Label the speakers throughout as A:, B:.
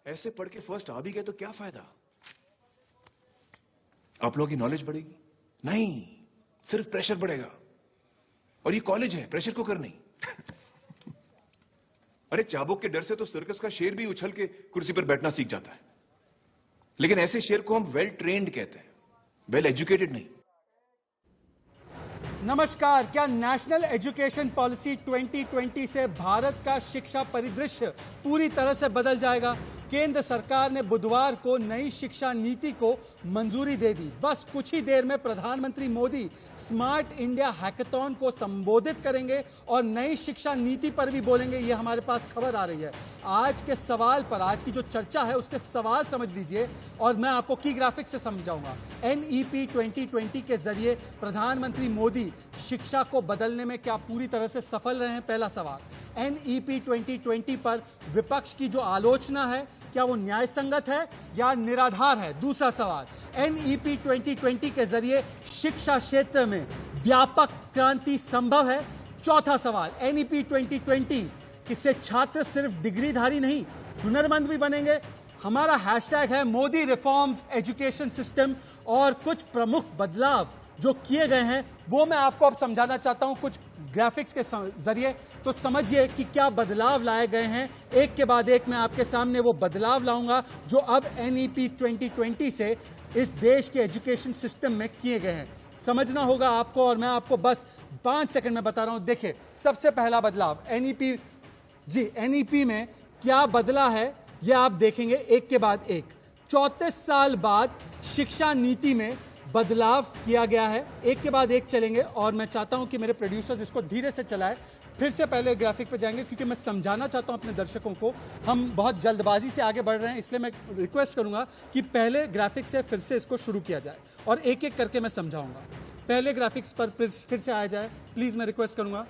A: ऐसे पढ़ के फर्स्ट आ भी गए तो क्या फायदा? आप लोगों की नॉलेज बढ़ेगी नहीं, सिर्फ प्रेशर बढ़ेगा। और ये कॉलेज है, प्रेशर को कर नहीं। अरे चाबुक के डर से तो सर्कस का शेर भी उछल के कुर्सी पर बैठना सीख जाता है, लेकिन ऐसे शेर को हम वेल ट्रेन्ड कहते हैं, वेल एजुकेटेड नहीं।
B: नमस्कार। क्या नेशनल एजुकेशन पॉलिसी 2020 से भारत का शिक्षा परिदृश्य पूरी तरह से बदल जाएगा? केंद्र सरकार ने बुधवार को नई शिक्षा नीति को मंजूरी दे दी। बस कुछ ही देर में प्रधानमंत्री मोदी स्मार्ट इंडिया हैकाथॉन को संबोधित करेंगे और नई शिक्षा नीति पर भी बोलेंगे। ये हमारे पास खबर आ रही है। आज के सवाल पर, आज की जो चर्चा है उसके सवाल समझ लीजिए और मैं आपको की ग्राफिक्स से समझाऊंगा। NEP 2020 के जरिए प्रधानमंत्री मोदी शिक्षा को बदलने में क्या पूरी तरह से सफल रहे हैं? पहला सवाल। NEP 2020 पर विपक्ष की जो आलोचना है क्या वो न्याय संगत है या निराधार है? दूसरा सवाल। NEP 2020 के जरिए शिक्षा क्षेत्र में व्यापक क्रांति संभव है? चौथा सवाल। NEP 2020 किससे छात्र सिर्फ डिग्रीधारी नहीं हुनरमंद भी बनेंगे? हमारा हैशटैग है मोदी रिफॉर्म्स एजुकेशन सिस्टम और कुछ प्रमुख बदलाव जो किए गए हैं वो मैं आपको अब समझाना चाहता हूं कुछ ग्राफिक्स के जरिए। तो समझिए कि क्या बदलाव लाए गए हैं। एक के बाद एक मैं आपके सामने वो बदलाव लाऊंगा जो अब NEP 2020 से इस देश के एजुकेशन सिस्टम में किए गए हैं। समझना होगा आपको और मैं आपको बस 5 सेकंड में बता रहा हूं। देखिए, सबसे पहला बदलाव NEP में क्या बदला है ये आप देखेंगे एक के बाद एक। 34 साल बाद शिक्षा नीति में बदलाव किया गया है। एक के बाद एक चलेंगे और मैं चाहता हूं कि मेरे प्रोड्यूसर्स इसको धीरे से चलाएं। फिर से पहले ग्राफिक पे जाएंगे क्योंकि मैं समझाना चाहता हूं अपने दर्शकों को। हम बहुत जल्दबाजी से आगे बढ़ रहे हैं, इसलिए मैं रिक्वेस्ट करूंगा कि पहले ग्राफिक से फिर से इसको शुरू किया जाए और एक एक करके मैं समझाऊंगा। पहले ग्राफिक्स पर फिर से आया जाए प्लीज, मैं रिक्वेस्ट करूंगा।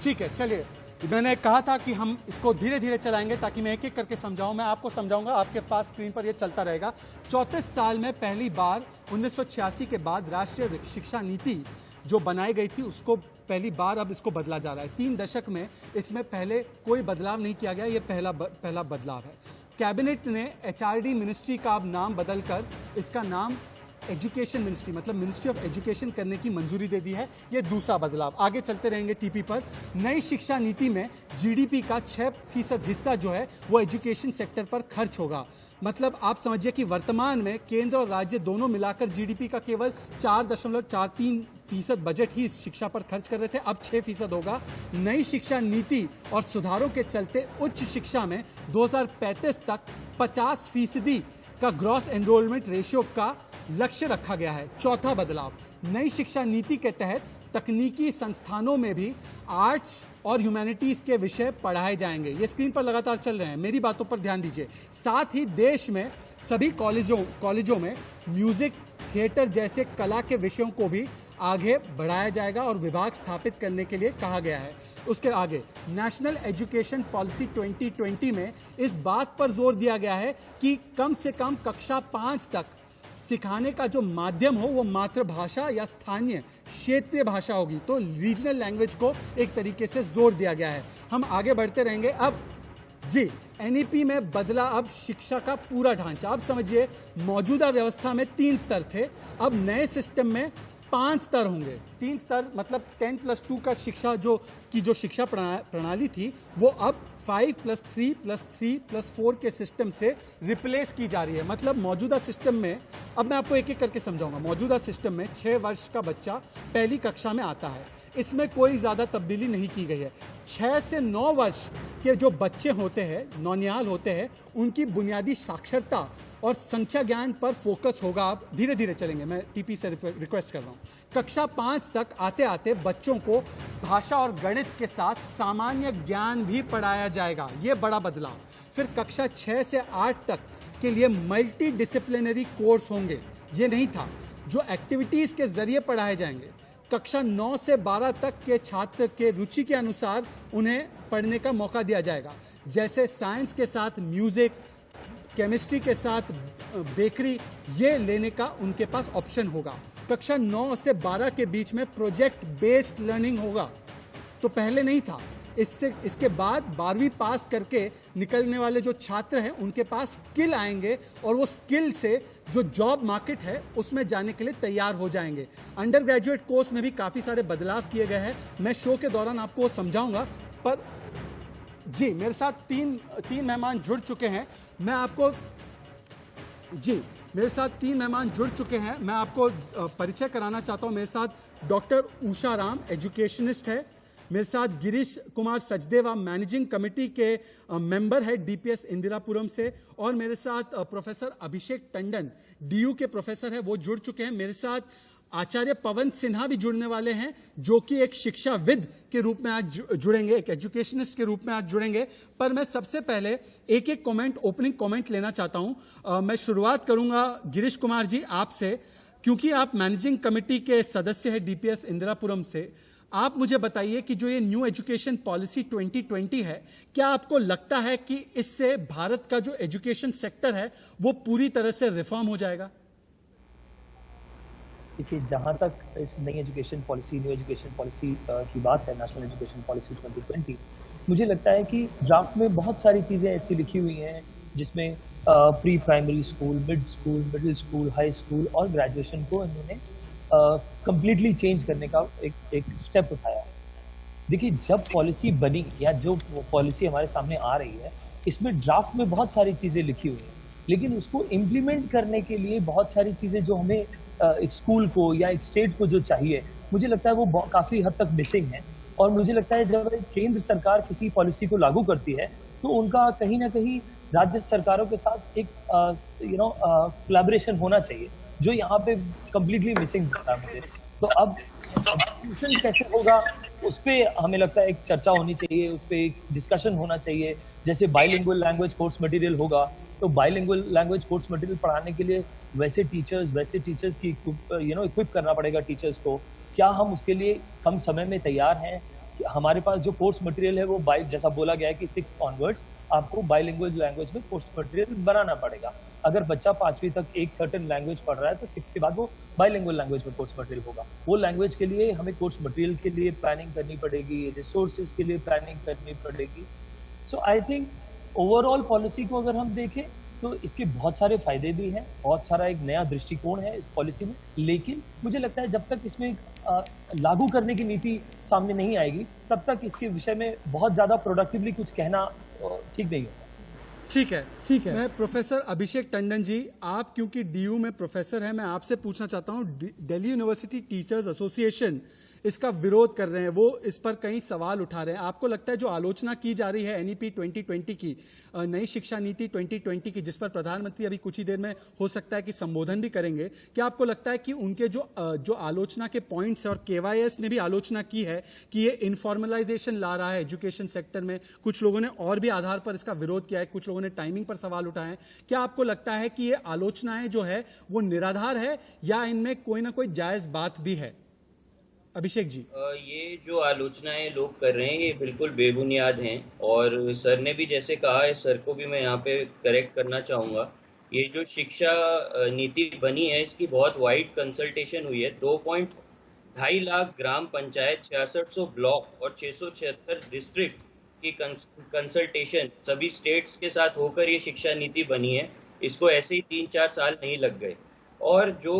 B: ठीक है, चलिए। मैंने कहा था कि हम इसको धीरे धीरे चलाएंगे ताकि मैं एक एक करके समझाऊं। मैं आपको समझाऊंगा, आपके पास स्क्रीन पर ये चलता रहेगा। 34 साल में पहली बार 1986 के बाद राष्ट्रीय शिक्षा नीति जो बनाई गई थी उसको पहली बार अब इसको बदला जा रहा है। 3 दशक में इसमें पहले कोई बदलाव नहीं किया गया, ये पहला बदलाव है। कैबिनेट ने HRD मिनिस्ट्री का अब नाम बदलकर इसका नाम एजुकेशन मिनिस्ट्री मतलब मिनिस्ट्री ऑफ एजुकेशन करने की मंजूरी दे दी है। ये दूसरा बदलाव। आगे चलते रहेंगे TP पर। नई शिक्षा नीति में GDP का 6% हिस्सा जो है वो एजुकेशन सेक्टर पर खर्च होगा। मतलब आप समझिए कि वर्तमान में केंद्र और राज्य दोनों मिलाकर GDP का केवल 4.43% बजट ही शिक्षा पर खर्च कर रहे थे, अब 6% होगा। नई शिक्षा नीति और सुधारों के चलते उच्च शिक्षा में 2035 तक 50% का ग्रॉस एनरोलमेंट रेशियो का लक्ष्य रखा गया है। चौथा बदलाव। नई शिक्षा नीति के तहत तकनीकी संस्थानों में भी आर्ट्स और ह्यूमैनिटीज के विषय पढ़ाए जाएंगे। ये स्क्रीन पर लगातार चल रहे हैं, मेरी बातों पर ध्यान दीजिए। साथ ही देश में सभी कॉलेजों में म्यूजिक, थिएटर जैसे कला के विषयों को भी आगे बढ़ाया जाएगा और विभाग स्थापित करने के लिए कहा गया है। उसके आगे नेशनल एजुकेशन पॉलिसी 2020 में इस बात पर जोर दिया गया है कि कम से कम कक्षा 5 तक सिखाने का जो माध्यम हो वो मातृभाषा या स्थानीय क्षेत्रीय भाषा होगी। तो रीजनल लैंग्वेज को एक तरीके से जोर दिया गया है। हम आगे बढ़ते रहेंगे। अब NEP में बदला अब शिक्षा का पूरा ढांचा। अब समझिए, मौजूदा व्यवस्था में 3 स्तर थे, अब नए सिस्टम में 5 स्तर होंगे। 3 स्तर मतलब 10+2 का जो शिक्षा प्रणाली थी वो अब 5+3+3+4 के सिस्टम से रिप्लेस की जा रही है। मतलब मौजूदा सिस्टम में, अब मैं आपको एक एक करके समझाऊंगा। मौजूदा सिस्टम में 6 वर्ष का बच्चा पहली कक्षा में आता है, इसमें कोई ज़्यादा तब्दीली नहीं की गई है। 6 से 9 वर्ष के जो बच्चे होते हैं, नौनिहाल होते हैं, उनकी बुनियादी साक्षरता और संख्या ज्ञान पर फोकस होगा। आप धीरे धीरे चलेंगे, मैं TP से रिक्वेस्ट कर रहा हूँ। कक्षा 5 तक आते आते बच्चों को भाषा और गणित के साथ सामान्य ज्ञान भी पढ़ाया जाएगा, ये बड़ा बदलाव। फिर कक्षा 6 से 8 तक के लिए मल्टी डिसिप्लिनरी कोर्स होंगे, ये नहीं था, जो एक्टिविटीज़ के जरिए पढ़ाए जाएंगे। कक्षा 9 से 12 तक के छात्र के रुचि के अनुसार उन्हें पढ़ने का मौका दिया जाएगा, जैसे साइंस के साथ म्यूजिक, केमिस्ट्री के साथ बेकरी, ये लेने का उनके पास ऑप्शन होगा। कक्षा 9 से 12 के बीच में प्रोजेक्ट बेस्ड लर्निंग होगा, तो पहले नहीं था। इसके बाद 12वीं पास करके निकलने वाले जो छात्र हैं उनके पास स्किल आएंगे और वो स्किल से जो जॉब मार्केट है उसमें जाने के लिए तैयार हो जाएंगे। अंडर ग्रेजुएट कोर्स में भी काफ़ी सारे बदलाव किए गए हैं, मैं शो के दौरान आपको समझाऊंगा। पर जी मेरे साथ तीन मेहमान जुड़ चुके हैं, मैं आपको जी मेरे साथ 3 मेहमान जुड़ चुके हैं, मैं आपको परिचय कराना चाहता हूं। मेरे साथ डॉक्टर उषा राम एजुकेशनिस्ट है, मेरे साथ गिरीश कुमार सचदेवा मैनेजिंग कमेटी के मेंबर है डीपीएस इंदिरापुरम से, और मेरे साथ प्रोफेसर अभिषेक टंडन डीयू के प्रोफेसर है, वो जुड़ चुके हैं। मेरे साथ आचार्य पवन सिन्हा भी जुड़ने वाले हैं जो कि एक शिक्षाविद के रूप में आज जुड़ेंगे, एक एजुकेशनिस्ट के रूप में आज जुड़ेंगे। पर मैं सबसे पहले एक ओपनिंग कमेंट लेना चाहता हूं। मैं शुरुआत करूंगा गिरीश कुमार जी आपसे, क्योंकि आप मैनेजिंग कमेटी के सदस्य हैं डीपीएस इंदिरापुरम से। आप मुझे बताइए कि जो ये न्यू एजुकेशन पॉलिसी 2020 है, क्या आपको लगता है कि इससे भारत का जो एजुकेशन सेक्टर है वो पूरी तरह से रिफॉर्म हो जाएगा?
C: देखिए, जहाँ तक इस नई education policy, new education policy की बात है, नेशनल एजुकेशन पॉलिसी 2020, मुझे लगता है कि ड्राफ्ट में बहुत सारी चीज़ें ऐसी लिखी हुई हैं जिसमें pre primary school, middle school, high school और ग्रेजुएशन को इन्होंने कंप्लीटली चेंज करने का एक स्टेप उठाया। देखिए, जब पॉलिसी बनी या जो पॉलिसी हमारे सामने आ रही है, इसमें ड्राफ्ट में बहुत सारी चीज़ें लिखी हुई हैं, लेकिन उसको इम्प्लीमेंट करने के लिए बहुत सारी चीज़ें जो हमें एक स्कूल को या एक स्टेट को जो चाहिए, मुझे लगता है वो काफ़ी हद तक मिसिंग है। और मुझे लगता है जब केंद्र सरकार किसी पॉलिसी को लागू करती है तो उनका कहीं ना कहीं राज्य सरकारों के साथ एक कोलैबोरेशन होना चाहिए, जो यहाँ पे कम्प्लीटली मिसिंग था मुझे। तो अब एग्जीक्यूशन कैसे होगा उस पर हमें लगता है एक चर्चा होनी चाहिए, उस पर एक डिस्कशन होना चाहिए। जैसे बाइलिंगुअल लैंग्वेज कोर्स मटेरियल होगा, तो बाइलिंगुअल लैंग्वेज कोर्स मटेरियल पढ़ाने के लिए वैसे टीचर्स की इक्विप करना पड़ेगा टीचर्स को। क्या हम उसके लिए कम समय में तैयार हैं? हमारे पास जो कोर्स मटेरियल है वो जैसा बोला गया है कि 6 ऑनवर्ड्स आपको बाइलिंगुअल लैंग्वेज में कोर्स मटेरियल बनाना पड़ेगा। अगर बच्चा 5वीं तक एक सर्टेन लैंग्वेज पढ़ रहा है तो 6 के बाद वो बाइलिंगुअल लैंग्वेज में कोर्स मटेरियल होगा। वो लैंग्वेज के लिए हमें कोर्स मटेरियल के लिए प्लानिंग करनी पड़ेगी, रिसोर्सेज के लिए प्लानिंग करनी पड़ेगी। सो आई थिंक ओवरऑल पॉलिसी को अगर हम देखें तो इसके बहुत सारे फायदे भी हैं, बहुत सारा एक नया दृष्टिकोण है इस पॉलिसी में, लेकिन मुझे लगता है जब तक इसमें लागू करने की नीति सामने नहीं आएगी तब तक इसके विषय में बहुत ज़्यादा प्रोडक्टिवली कुछ कहना ठीक नहीं होगा।
B: ठीक है। मैं प्रोफेसर अभिषेक टंडन जी, आप क्योंकि डीयू में प्रोफेसर हैं, मैं आपसे पूछना चाहता हूं, दिल्ली यूनिवर्सिटी टीचर्स एसोसिएशन इसका विरोध कर रहे हैं, वो इस पर कई सवाल उठा रहे हैं। आपको लगता है जो आलोचना की जा रही है एनईपी 2020 की, नई शिक्षा नीति 2020 की, जिस पर प्रधानमंत्री अभी कुछ ही देर में हो सकता है कि संबोधन भी करेंगे, क्या आपको लगता है कि उनके जो आलोचना के पॉइंट्स है, और केवाईएस ने भी आलोचना की है कि ये इनफॉर्मलाइजेशन ला रहा है एजुकेशन सेक्टर में, कुछ लोगों ने और भी आधार पर इसका विरोध किया है, कुछ लोगों ने टाइमिंग पर सवाल उठाए हैं, क्या आपको लगता है कि ये आलोचनाएं जो है वो निराधार है या इनमें कोई ना कोई जायज बात भी है? अभिषेक जी,
D: ये जो आलोचनाएं लोग कर रहे हैं ये बिल्कुल बेबुनियाद हैं, और सर ने भी जैसे कहा है, सर को भी मैं यहाँ पे करेक्ट करना चाहूँगा। ये जो शिक्षा नीति बनी है इसकी बहुत वाइड कंसल्टेशन हुई है। 2.2 लाख ग्राम पंचायत, 6600 ब्लॉक और 676 डिस्ट्रिक्ट की कंसल्टेशन सभी स्टेट्स के साथ होकर ये शिक्षा नीति बनी है। इसको ऐसे ही 3-4 साल नहीं लग गए। और जो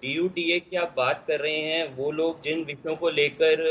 D: DUTA की आप बात कर रहे हैं, वो लोग जिन विषयों को लेकर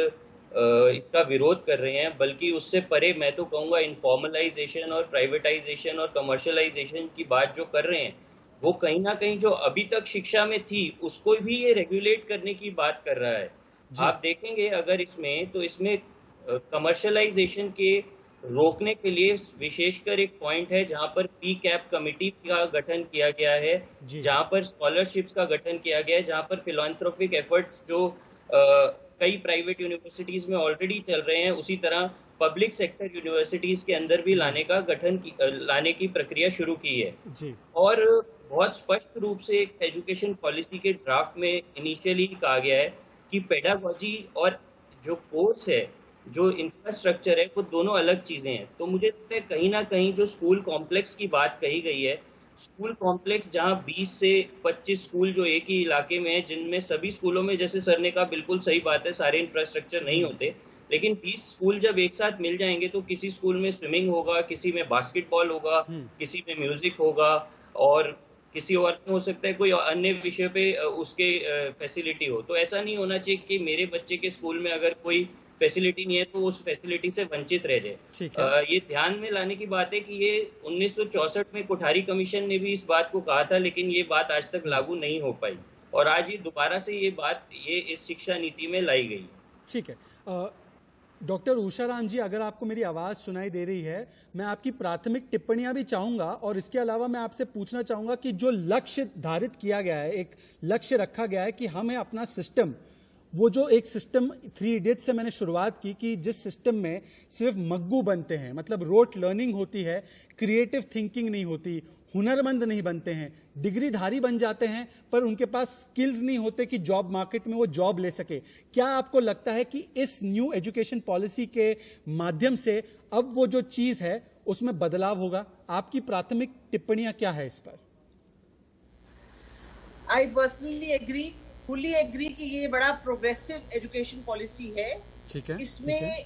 D: इसका विरोध कर रहे हैं, बल्कि उससे परे मैं तो कहूँगा इनफॉर्मलाइजेशन और प्राइवेटाइजेशन और कमर्शलाइजेशन की बात जो कर रहे हैं, वो कहीं ना कहीं जो अभी तक शिक्षा में थी उसको भी ये रेगुलेट करने की बात कर रहा है। आप देखेंगे अगर इसमें कमर्शलाइजेशन के रोकने के लिए विशेषकर एक पॉइंट है जहां पर PCAP कमेटी का गठन किया गया है, जहां पर स्कॉलरशिप्स का गठन किया गया है, जहां पर फिलैंथ्रोपिक एफर्ट्स जो कई प्राइवेट यूनिवर्सिटीज में ऑलरेडी चल रहे हैं, उसी तरह पब्लिक सेक्टर यूनिवर्सिटीज के अंदर भी लाने की प्रक्रिया शुरू की है जी। और बहुत स्पष्ट रूप से एक एजुकेशन पॉलिसी के ड्राफ्ट में इनिशियली कहा गया है कि पेडागोजी और जो कोर्स है, जो इंफ्रास्ट्रक्चर है, वो दोनों अलग चीजें हैं। तो मुझे लगता है कहीं ना कहीं जो स्कूल कॉम्प्लेक्स की बात कही गई है, स्कूल कॉम्प्लेक्स जहां 20 से 25 स्कूल जो एक ही इलाके में है, जिनमें सभी स्कूलों में, जैसे सर ने कहा बिल्कुल सही बात है, सारे इंफ्रास्ट्रक्चर नहीं होते, लेकिन 20 स्कूल जब एक साथ मिल जाएंगे तो किसी स्कूल में स्विमिंग होगा, किसी में बास्केटबॉल होगा, किसी में म्यूजिक होगा, और किसी और में हो सकता है कोई अन्य विषय पे उसके फैसिलिटी हो। तो ऐसा नहीं होना चाहिए कि मेरे बच्चे के स्कूल में अगर कोई फैसिलिटी नहीं है तो उस फैसिलिटी से वंचित रह जाए।
B: ठीक है।
D: ये ध्यान में लाने की बात है कि ये 1964 में कोठारी कमीशन ने भी इस बात को कहा था, लेकिन ये बात आज तक लागू नहीं हो पाई, और आज ये दोबारा से ये इस शिक्षा नीति में लाई गई।
B: ठीक है। डॉक्टर उषाराम जी, अगर आपको मेरी आवाज़ सुनाई दे रही है, मैं आपकी प्राथमिक टिप्पणियां भी चाहूँगा, और इसके अलावा मैं आपसे पूछना चाहूँगा कि जो लक्ष्य धारित किया गया है, एक लक्ष्य रखा गया है कि हमें अपना सिस्टम, वो जो एक सिस्टम 3 इडियट्स से मैंने शुरुआत की कि जिस सिस्टम में सिर्फ मग्गू बनते हैं, मतलब रोट लर्निंग होती है, क्रिएटिव थिंकिंग नहीं होती, हुनरमंद नहीं बनते हैं, डिग्रीधारी बन जाते हैं, पर उनके पास स्किल्स नहीं होते कि जॉब मार्केट में वो जॉब ले सके। क्या आपको लगता है कि इस न्यू एजुकेशन पॉलिसी के माध्यम से अब वो जो चीज़ है उसमें बदलाव होगा? आपकी प्राथमिक टिप्पणियां क्या है इस पर?
E: आई पर्सनली फुली एग्री कि ये बड़ा प्रोग्रेसिव एजुकेशन पॉलिसी है।
B: ठीक है।
E: इसमें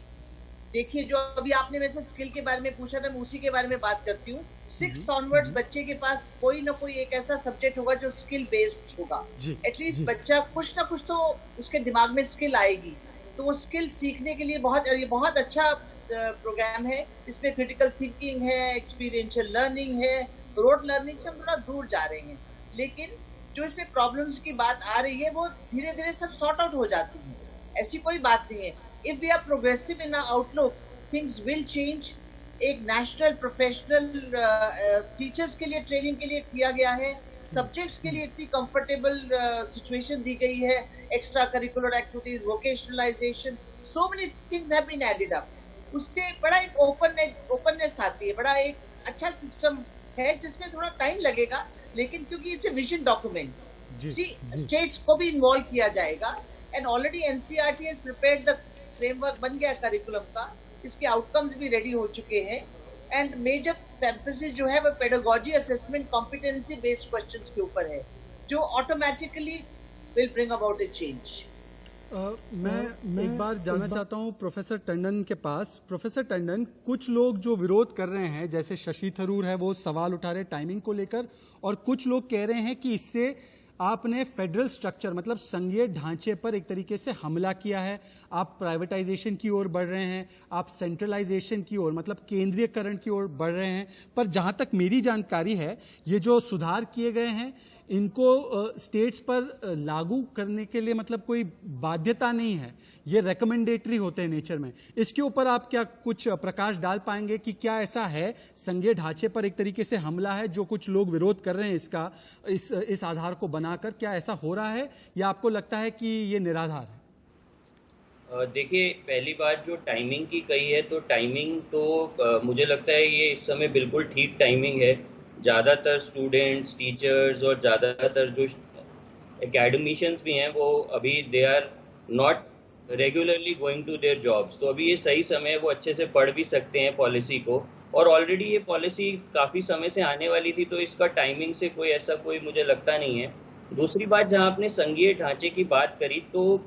E: देखिए, जो अभी आपने मेरे से स्किल के बारे में पूछा था, मैं उसी के बारे में बात करती हूँ। 6th ऑनवर्ड्स बच्चे के पास कोई ना कोई एक ऐसा सब्जेक्ट होगा जो स्किल बेस्ड होगा। एटलीस्ट बच्चा कुछ ना कुछ तो उसके दिमाग में स्किल आएगी, तो वो स्किल सीखने के लिए ये बहुत अच्छा प्रोग्राम है। इसमें क्रिटिकल थिंकिंग है, एक्सपीरियंशियल लर्निंग है, रोड लर्निंग से हम थोड़ा दूर जा रहे हैं, लेकिन जो इसमें प्रॉब्लम्स की बात आ रही है वो धीरे धीरे सब सॉर्ट आउट हो जाती है, ऐसी कोई बात नहीं है। If we are progressive in our outlook, things will change. एक नेशनल प्रोफेशनल टीचर्स के लिए ट्रेनिंग के लिए किया गया है, सब्जेक्ट्स के लिए इतनी कंफर्टेबल सिचुएशन दी गई है, extra curricular activities, vocationalisation, so many things have been added up. उससे बड़ा एक ओपननेस आती है, बड़ा एक अच्छा सिस्टम है जिसमें थोड़ा टाइम लगेगा, लेकिन क्योंकि it's a vision document, states को भी इन्वॉल्व किया जाएगा। And already NCERT has prepared the framework, बन गया करिकुलम का, इसके आउटकम्स भी रेडी हो चुके हैं। एंड मेजर एम्फेसिस जो है वो pedagogy, assessment, competency based questions के ऊपर है, जो automatically will bring about A change.
B: मैं एक बार जाना चाहता हूँ प्रोफेसर टंडन के पास। प्रोफेसर टंडन, कुछ लोग जो विरोध कर रहे हैं, जैसे शशि थरूर है, वो सवाल उठा रहे टाइमिंग को लेकर, और कुछ लोग कह रहे हैं कि इससे आपने फेडरल स्ट्रक्चर, मतलब संघीय ढांचे पर एक तरीके से हमला किया है। आप प्राइवेटाइजेशन की ओर बढ़ रहे हैं, आप सेंट्रलाइजेशन की ओर, मतलब केंद्रीयकरण की ओर बढ़ रहे हैं। पर जहां तक मेरी जानकारी है, ये जो सुधार किए गए हैं, इनको स्टेट्स पर लागू करने के लिए मतलब कोई बाध्यता नहीं है, ये रेकमेंडेटरी होते हैं नेचर में। इसके ऊपर आप क्या कुछ प्रकाश डाल पाएंगे कि क्या ऐसा है, संघीय ढांचे पर एक तरीके से हमला है जो कुछ लोग विरोध कर रहे हैं इसका, इस आधार को बनाकर, क्या ऐसा हो रहा है, या आपको लगता है कि ये निराधार है?
D: देखिए, पहली बात जो टाइमिंग की कही है, तो टाइमिंग तो मुझे लगता है ये इस समय बिल्कुल ठीक टाइमिंग है। ज़्यादातर स्टूडेंट्स, टीचर्स और ज़्यादातर जो एकेडमिशियंस भी हैं वो अभी they are not regularly going to their jobs, तो अभी ये सही समय है, वो अच्छे से पढ़ भी सकते हैं पॉलिसी को, और ऑलरेडी ये पॉलिसी काफ़ी समय से आने वाली थी, तो इसका टाइमिंग से कोई मुझे लगता नहीं है। दूसरी बात, जहाँ आपने संघीय ढांचे की बात करी, तो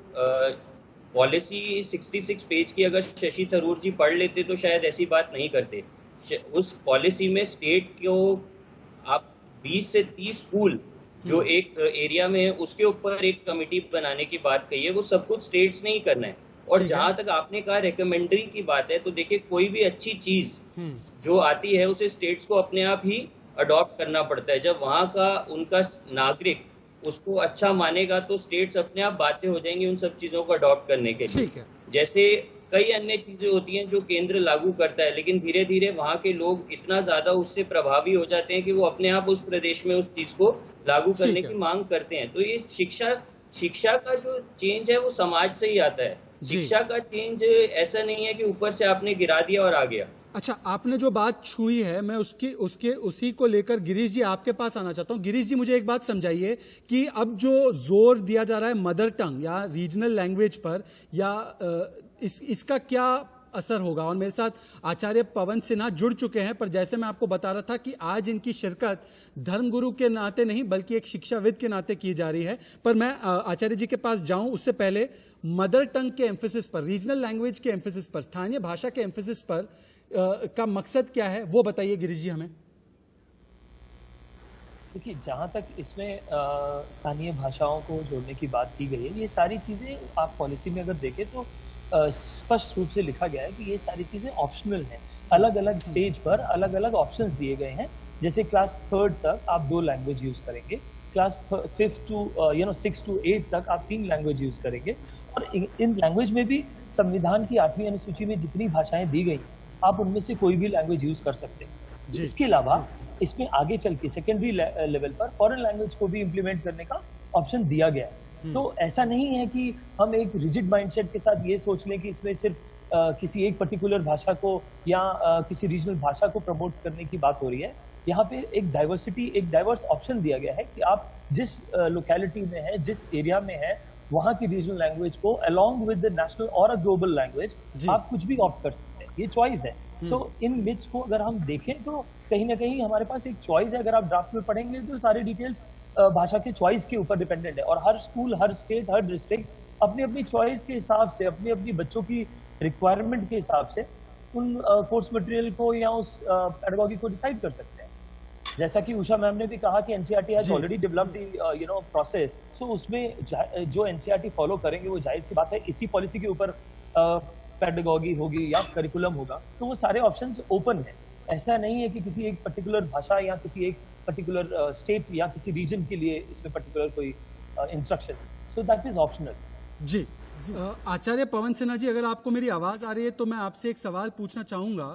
D: पॉलिसी 66 पेज की अगर शशि थरूर जी पढ़ लेते तो शायद ऐसी बात नहीं करते। उस पॉलिसी में स्टेट को आप 20 से 30 स्कूल जो एक एरिया में है उसके ऊपर एक कमेटी बनाने की बात कही है, वो सब कुछ स्टेट्स ने ही करना है। और जहां तक आपने कहा रिकमेंडरी की बात है, तो देखिए, कोई भी अच्छी चीज जो आती है उसे स्टेट्स को अपने आप ही अडॉप्ट करना पड़ता है। जब वहां का उनका नागरिक उसको अच्छा मानेगा तो स्टेट्स अपने आप बातें हो जाएंगी उन सब चीजों को अडॉप्ट करने के लिए। जैसे कई अन्य चीजें होती हैं जो केंद्र लागू करता है, लेकिन धीरे धीरे वहां के लोग इतना ज्यादा उससे प्रभावी हो जाते हैं कि वो अपने आप उस प्रदेश में उस चीज को लागू करने की मांग करते हैं। तो ये शिक्षा का जो चेंज है वो समाज से ही आता है। शिक्षा का चेंज ऐसा नहीं है कि ऊपर से आपने गिरा दिया और आ गया।
B: अच्छा, आपने जो बात छुई है, मैं उसी को लेकर गिरीश जी आपके पास आना चाहता हूँ। गिरीश जी, मुझे एक बात समझाइए कि अब जो जोर दिया जा रहा है मदर टंग या रीजनल लैंग्वेज पर, या इसका क्या असर होगा। और मेरे साथ आचार्य पवन सिन्हा जुड़ चुके हैं, पर जैसे मैं आपको बता रहा था कि आज इनकी शिरकत धर्मगुरु के नाते नहीं बल्कि एक शिक्षाविद के नाते की जा रही है। पर मैं आचार्य जी के पास जाऊं उससे पहले मदर टंग के एम्फेसिस पर, रीजनल लैंग्वेज के एम्फेसिस पर, स्थानीय भाषा के एम्फेसिस पर का मकसद क्या है वो बताइए गिरीश जी हमें।
C: देखिए, जहाँ तक इसमें स्थानीय भाषाओं को जोड़ने की बात की गई है, ये सारी चीज़ें आप पॉलिसी में अगर देखें तो स्पष्ट रूप से लिखा गया है कि ये सारी चीज़ें ऑप्शनल हैं। अलग अलग स्टेज पर अलग अलग ऑप्शंस दिए गए हैं। जैसे क्लास 3 तक आप 2 लैंग्वेज यूज़ करेंगे, क्लास 5 टू 6 to 8 तक आप 3 लैंग्वेज यूज़ करेंगे। और इन लैंग्वेज में भी संविधान की 8वीं अनुसूची में जितनी भाषाएं दी गई, आप उनमें से कोई भी लैंग्वेज यूज़ कर सकते हैं। इसके अलावा इसमें आगे चल के सेकेंडरी लेवल पर फॉरेन लैंग्वेज को भी इम्प्लीमेंट करने का ऑप्शन दिया गया है। तो ऐसा नहीं है कि हम एक रिजिड माइंडसेट के साथ ये सोच लें कि इसमें सिर्फ किसी एक पर्टिकुलर भाषा को या किसी रीजनल भाषा को प्रमोट करने की बात हो रही है। यहाँ पे एक डाइवर्सिटी, एक डाइवर्स ऑप्शन दिया गया है कि आप जिस लोकेलिटी में है, जिस एरिया में है, वहाँ की रीजनल लैंग्वेज को अलॉन्ग विद द नेशनल और अ ग्लोबल लैंग्वेज आप कुछ भी ऑप्ट कर सकते हैं। ये चॉइस है। सो इन बिट्स को अगर हम देखें तो कहीं ना कहीं हमारे पास एक चॉइस है। अगर आप ड्राफ्ट में पढ़ेंगे तो सारी डिटेल्स भाषा के चॉइस के ऊपर डिपेंडेंट है। और हर स्कूल, हर स्टेट, हर डिस्ट्रिक्ट अपनी अपनी चॉइस के हिसाब से, अपनी अपनी बच्चों की रिक्वायरमेंट के हिसाब से उन कोर्स मटेरियल को या उस पेडागॉजी को डिसाइड कर सकते हैं। जैसा कि उषा मैम ने भी कहा कि NCERT has already developed the process. So उसमें जो एनसीईआरटी फॉलो करेंगे वो जाहिर सी बात है इसी पॉलिसी के ऊपर पेडागॉजी होगी या करिकुलम होगा। तो वो सारे ऑप्शंस ओपन है। ऐसा नहीं है कि किसी एक पर्टिकुलर भाषा या किसी एक पर्टिकुलर स्टेट या किसी रीजन के लिए इसमें पर्टिकुलर कोई instruction. So that is optional.
B: जी आचार्य पवन सिन्हा जी, अगर आपको मेरी आवाज आ रही है तो मैं आपसे एक सवाल पूछना चाहूंगा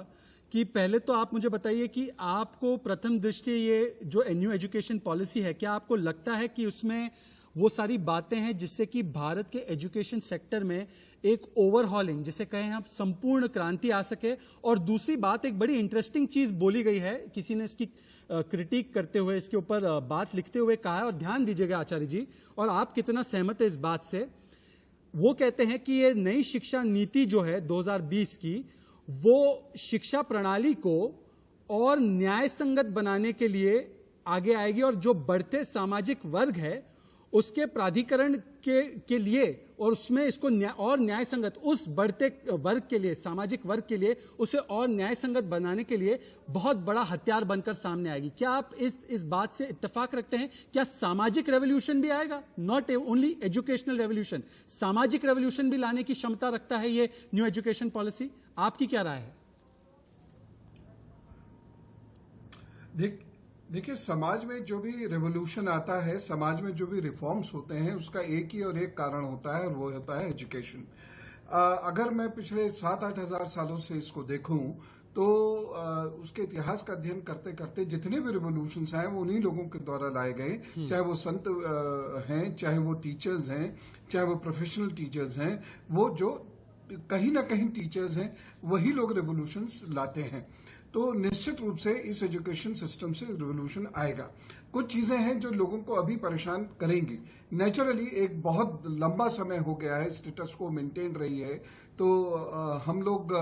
B: कि पहले तो आप मुझे बताइए कि आपको प्रथम दृष्टि ये जो न्यू एजुकेशन पॉलिसी है, क्या आपको लगता है कि उसमें वो सारी बातें हैं जिससे कि भारत के एजुकेशन सेक्टर में एक ओवरहॉलिंग, जिसे कहें हम संपूर्ण क्रांति आ सके? और दूसरी बात, एक बड़ी इंटरेस्टिंग चीज बोली गई है, किसी ने इसकी क्रिटिक करते हुए, इसके ऊपर बात लिखते हुए कहा है, और ध्यान दीजिएगा आचार्य जी और आप कितना सहमत है इस बात से। वो कहते हैं कि ये नई शिक्षा नीति जो है 2020 की, वो शिक्षा प्रणाली को और न्याय संगत बनाने के लिए आगे आएगी और जो बढ़ते सामाजिक वर्ग है उसके प्राधिकरण के लिए और उसमें इसको न्याय संगत, उस बढ़ते वर्ग के लिए, सामाजिक वर्ग के लिए उसे और न्याय संगत बनाने के लिए बहुत बड़ा हथियार बनकर सामने आएगी। क्या आप इस बात से इत्तेफाक रखते हैं? क्या सामाजिक रेवोल्यूशन भी आएगा? नॉट ओनली एजुकेशनल रेवोल्यूशन, सामाजिक रेवोल्यूशन भी लाने की क्षमता रखता है ये न्यू एजुकेशन पॉलिसी? आपकी क्या राय है?
F: देखिए, समाज में जो भी रेवोल्यूशन आता है, समाज में जो भी रिफॉर्म्स होते हैं, उसका एक ही और एक कारण होता है और वो होता है एजुकेशन। अगर मैं पिछले 7-8 हजार सालों से इसको देखूं तो उसके इतिहास का अध्ययन करते करते जितने भी रिवोल्यूशंस हैं वो उन्हीं लोगों के द्वारा लाए गए, चाहे वो संत हैं, चाहे वो टीचर्स हैं, चाहे वो प्रोफेशनल टीचर्स हैं, वो जो कहीं ना कहीं टीचर्स हैं वही लोग रिवोल्यूशंस लाते हैं। तो निश्चित रूप से इस एजुकेशन सिस्टम से रिवोल्यूशन आएगा। कुछ चीजें हैं जो लोगों को अभी परेशान करेंगी। नेचुरली एक बहुत लंबा समय हो गया है, स्टेटस को मेंटेन रही है, तो हम लोग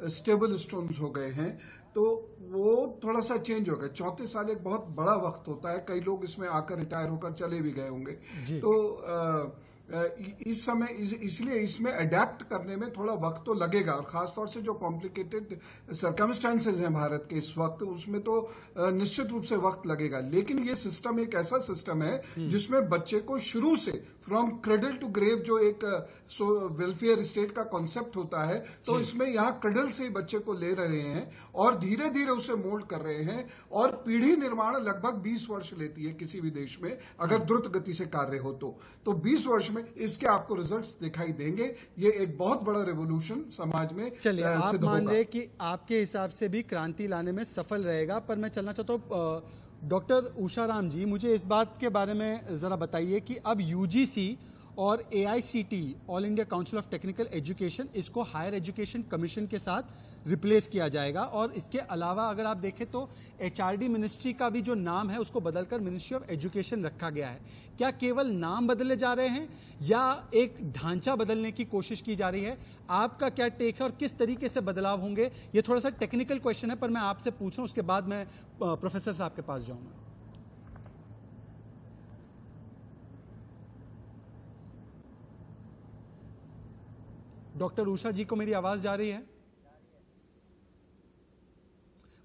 F: स्टेबल स्टोन्स हो गए हैं, तो वो थोड़ा सा चेंज हो गया। 34 साल एक बहुत बड़ा वक्त होता है, कई लोग इसमें आकर रिटायर होकर चले भी गए होंगे। तो इस समय इसलिए इसमें अडेप्ट करने में थोड़ा वक्त तो लगेगा, और खासतौर से जो कॉम्प्लिकेटेड सर्कमस्टेंसेज हैं भारत के इस वक्त, उसमें तो निश्चित रूप से वक्त लगेगा। लेकिन ये सिस्टम एक ऐसा सिस्टम है जिसमें बच्चे को शुरू से फ्रॉम क्रेडल टू ग्रेव, जो एक वेलफेयर स्टेट का कॉन्सेप्ट होता है, तो इसमें यहाँ क्रेडल से ही बच्चे को ले रहे हैं और धीरे धीरे उसे मोल्ड कर रहे हैं। और पीढ़ी निर्माण लगभग 20 वर्ष लेती है किसी भी देश में, अगर द्रुत गति से कार्य हो तो 20 वर्ष में इसके आपको रिजल्ट्स दिखाई देंगे। ये एक बहुत बड़ा रेवोल्यूशन समाज में
B: चलिए, आप मान रहे कि आपके हिसाब से भी क्रांति लाने में सफल रहेगा। पर मैं चलना चाहता हूं डॉक्टर उषा राम जी, मुझे इस बात के बारे में जरा बताइए कि अब यूजीसी और AICTE all India council of technical education इसको हायर एजुकेशन कमीशन के साथ रिप्लेस किया जाएगा। और इसके अलावा अगर आप देखें तो HRD मिनिस्ट्री का भी जो नाम है उसको बदलकर मिनिस्ट्री ऑफ एजुकेशन रखा गया है। क्या केवल नाम बदले जा रहे हैं या एक ढांचा बदलने की कोशिश की जा रही है? आपका क्या टेक है और किस तरीके से बदलाव होंगे? ये थोड़ा सा टेक्निकल क्वेश्चन है, पर मैं आपसे पूछ रहा हूं, उसके बाद मैं प्रोफेसर साहब के पास जाऊंगा। डॉक्टर उषा जी को मेरी आवाज जा रही है?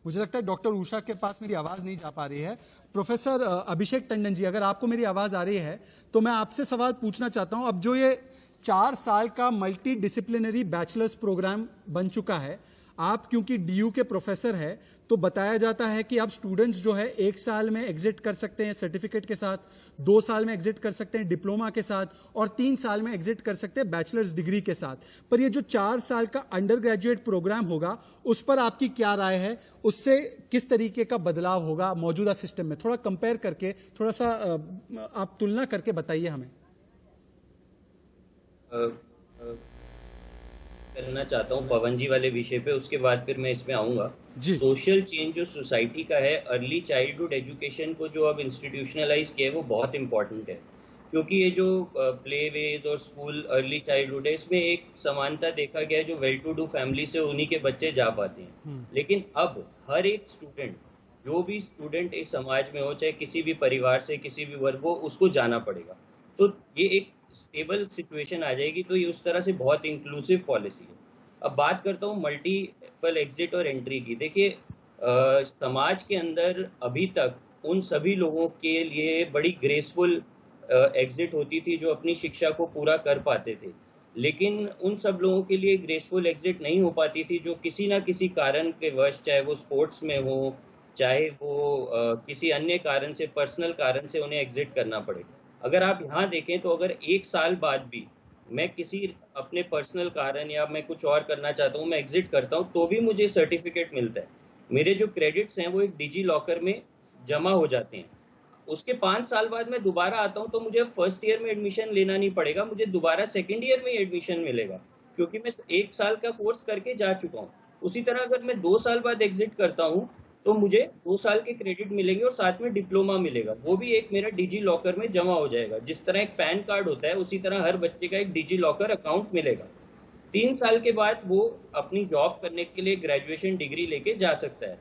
B: मुझे लगता है डॉक्टर उषा के पास मेरी आवाज नहीं जा पा रही है। प्रोफेसर अभिषेक टंडन जी, अगर आपको मेरी आवाज आ रही है तो मैं आपसे सवाल पूछना चाहता हूं। अब जो ये 4 साल का मल्टी डिसिप्लिनरी बैचलर्स प्रोग्राम बन चुका है, आप क्योंकि DU के प्रोफेसर है तो बताया जाता है कि अब स्टूडेंट्स जो है 1 साल में एग्जिट कर सकते हैं सर्टिफिकेट के साथ, 2 साल में एग्जिट कर सकते हैं डिप्लोमा के साथ और 3 साल में एग्जिट कर सकते हैं बैचलर्स डिग्री के साथ। पर ये जो 4 साल का अंडर ग्रेजुएट प्रोग्राम होगा उस पर आपकी क्या राय है? उससे किस तरीके का बदलाव होगा मौजूदा सिस्टम में? थोड़ा कंपेयर करके, थोड़ा सा आप तुलना करके बताइए हमें।
D: करना चाहता हूँ पवन जी वाले विषय पे, उसके बाद फिर मैं इसमें आऊंगा। सोशल चेंज जो सोसाइटी का है, अर्ली चाइल्डहुड एजुकेशन को जो अब इंस्टीट्यूशनलाइज किया है वो बहुत इंपॉर्टेंट है, क्योंकि ये जो प्ले वेज और स्कूल अर्ली चाइल्डहुड है इसमें एक समानता देखा गया है, जो वेल टू डू फैमिली से उन्हीं के बच्चे जा पाते हैं। लेकिन अब हर एक स्टूडेंट, जो भी स्टूडेंट इस समाज में हो, चाहे किसी भी परिवार से किसी भी वर्ग हो, उसको जाना पड़ेगा। तो ये एक स्टेबल सिचुएशन आ जाएगी। तो ये उस तरह से बहुत इंक्लूसिव पॉलिसी है। अब बात करता हूँ मल्टीपल एग्जिट और एंट्री की। देखिए, समाज के अंदर अभी तक उन सभी लोगों के लिए बड़ी ग्रेसफुल एग्जिट होती थी जो अपनी शिक्षा को पूरा कर पाते थे, लेकिन उन सब लोगों के लिए ग्रेसफुल एग्जिट नहीं हो पाती थी जो किसी ना किसी कारण के वश, चाहे वो स्पोर्ट्स में हो, चाहे वो किसी अन्य कारण से, पर्सनल कारण से उन्हें एग्जिट करना पड़े। अगर आप यहाँ देखें तो अगर 1 साल बाद भी मैं किसी अपने पर्सनल कारण या मैं कुछ और करना चाहता हूँ, मैं एग्जिट करता हूँ, तो भी मुझे सर्टिफिकेट मिलता है। मेरे जो क्रेडिट्स हैं वो एक डिजी लॉकर में जमा हो जाते हैं। उसके 5 साल बाद मैं दोबारा आता हूँ तो मुझे फर्स्ट ईयर में एडमिशन लेना नहीं पड़ेगा, मुझे दोबारा सेकेंड ईयर में एडमिशन मिलेगा, क्योंकि मैं 1 साल का कोर्स करके जा चुका हूँ। उसी तरह अगर मैं 2 साल बाद एग्जिट करता हूँ तो मुझे 2 साल के क्रेडिट मिलेंगे और साथ में डिप्लोमा मिलेगा, वो भी एक मेरा डिजी लॉकर में जमा हो जाएगा। जिस तरह एक पैन कार्ड होता है उसी तरह हर बच्चे का एक डिजी लॉकर अकाउंट मिलेगा। 3 साल के बाद वो अपनी जॉब करने के लिए ग्रेजुएशन डिग्री लेके जा सकता है।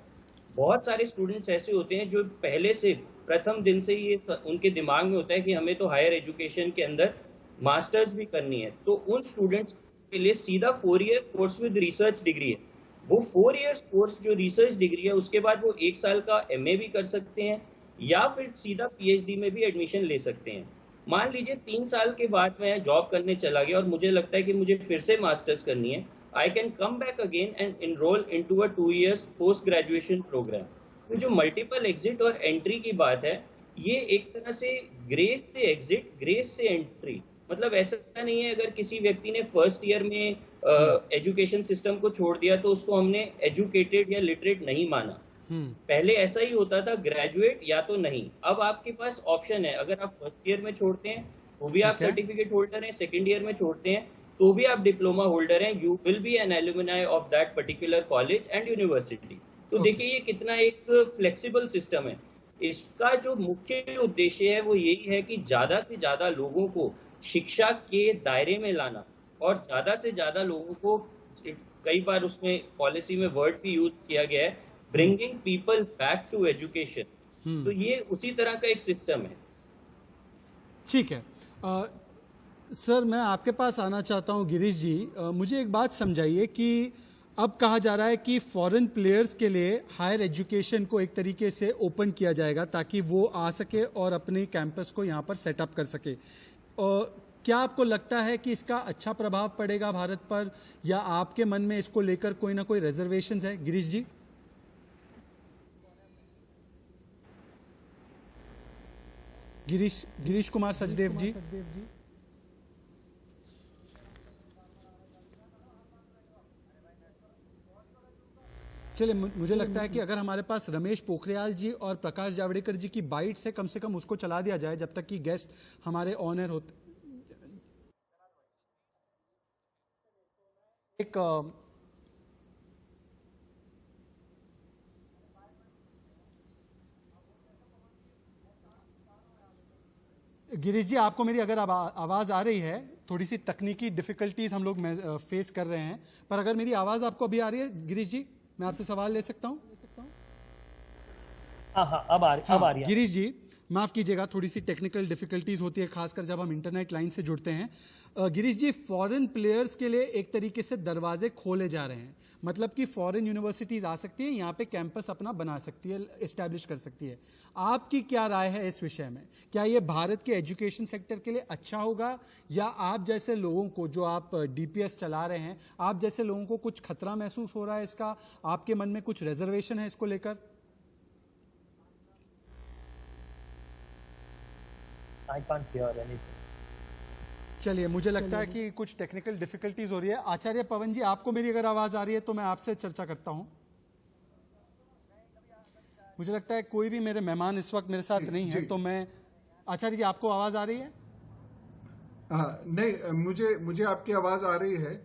D: बहुत सारे स्टूडेंट्स ऐसे होते हैं जो पहले से प्रथम दिन से ये उनके दिमाग में होता है कि हमें तो हायर एजुकेशन के अंदर मास्टर्स भी करनी है, तो उन स्टूडेंट्स के लिए सीधा 4 year course with research degree है। वो 4 इयर्स कोर्स जो रिसर्च डिग्री है उसके बाद वो 1 साल का MA भी कर सकते हैं या फिर सीधा PhD में भी एडमिशन ले सकते हैं। मान लीजिए 3 साल के बाद मैं जॉब करने चला गया और मुझे लगता है कि मुझे फिर से मास्टर्स करनी है, I can come back again and enrol into a 2 years post graduation programme. तो जो मल्टीपल एग्जिट और एंट्री की बात है, ये एक तरह से ग्रेस से एग्जिट, ग्रेस से एंट्री, मतलब ऐसा नहीं है अगर किसी व्यक्ति ने फर्स्ट ईयर में एजुकेशन सिस्टम को छोड़ दिया तो उसको हमने एजुकेटेड या लिटरेट नहीं माना। पहले ऐसा ही होता था, ग्रेजुएट या तो नहीं। अब आपके पास ऑप्शन है, अगर आप फर्स्ट ईयर में छोड़ते हैं तो भी आप सर्टिफिकेट होल्डर हैं, सेकेंड ईयर में छोड़ते हैं तो भी आप डिप्लोमा होल्डर हैं, you will be an alumni of that particular college and university. तो देखिए ये कितना एक फ्लेक्सिबल सिस्टम है। इसका जो मुख्य उद्देश्य है वो यही है कि ज्यादा से ज्यादा लोगों को शिक्षा के दायरे में लाना और ज्यादा से ज्यादा लोगों को, कई बार उसमें पॉलिसी में वर्ड भी यूज किया गया है, bringing people back to education. तो ये उसी तरह का एक सिस्टम है।
B: ठीक है सर, मैं आपके पास आना चाहता हूं गिरीश जी। मुझे एक बात समझाइए कि अब कहा जा रहा है कि फॉरेन प्लेयर्स के लिए हायर एजुकेशन को एक तरीके से ओपन किया जाएगा ताकि वो आ सके और अपने कैंपस को यहाँ पर सेटअप कर सके। क्या आपको लगता है कि इसका अच्छा प्रभाव पड़ेगा भारत पर, या आपके मन में इसको लेकर कोई ना कोई रिजर्वेशंस है? गिरीश जी। गिरीश कुमार सचदेव जी। चलिए, मुझे लगता है कि अगर हमारे पास रमेश पोखरियाल जी और प्रकाश जावड़ेकर जी की बाइट्स है, कम से कम उसको चला दिया जाए जब तक कि गेस्ट हमारे ऑनर होते। एक गिरीश जी, आपको मेरी अगर आवाज़ आ रही है, थोड़ी सी तकनीकी डिफिकल्टीज हम लोग फेस कर रहे हैं, पर अगर मेरी आवाज़ आपको अभी आ रही है गिरीश जी, मैं आपसे सवाल ले सकता हूं?
C: हाँ, अब आ रही है।
B: गिरीश जी, माफ कीजिएगा, थोड़ी सी टेक्निकल डिफिकल्टीज होती है, खासकर जब हम इंटरनेट लाइन से जुड़ते हैं। गिरीश जी, फॉरेन प्लेयर्स के लिए एक तरीके से दरवाजे खोले जा रहे हैं, मतलब कि फॉरेन यूनिवर्सिटीज आ सकती है, यहाँ पे कैंपस अपना बना सकती है, एस्टैब्लिश कर सकती है। आपकी क्या राय है इस विषय में? क्या ये भारत के एजुकेशन सेक्टर के लिए अच्छा होगा, या आप जैसे लोगों को, जो आप डीपीएस चला रहे हैं, आप जैसे लोगों को कुछ खतरा महसूस हो रहा है इसका? आपके मन में कुछ रिजर्वेशन है इसको लेकर?
C: I can't hear anything.
B: चलिए, मुझे लगता है कि कुछ टेक्निकल डिफिकल्टीज हो रही है। आचार्य पवन जी, आपको मेरी अगर आवाज आ रही है तो मैं आपसे चर्चा करता हूं। मुझे लगता है कोई भी मेरे मेहमान इस वक्त मेरे साथ नहीं है, तो मैं, आचार्य जी, आपको आवाज आ रही है?
F: नहीं, मुझे आपकी आवाज आ रही है।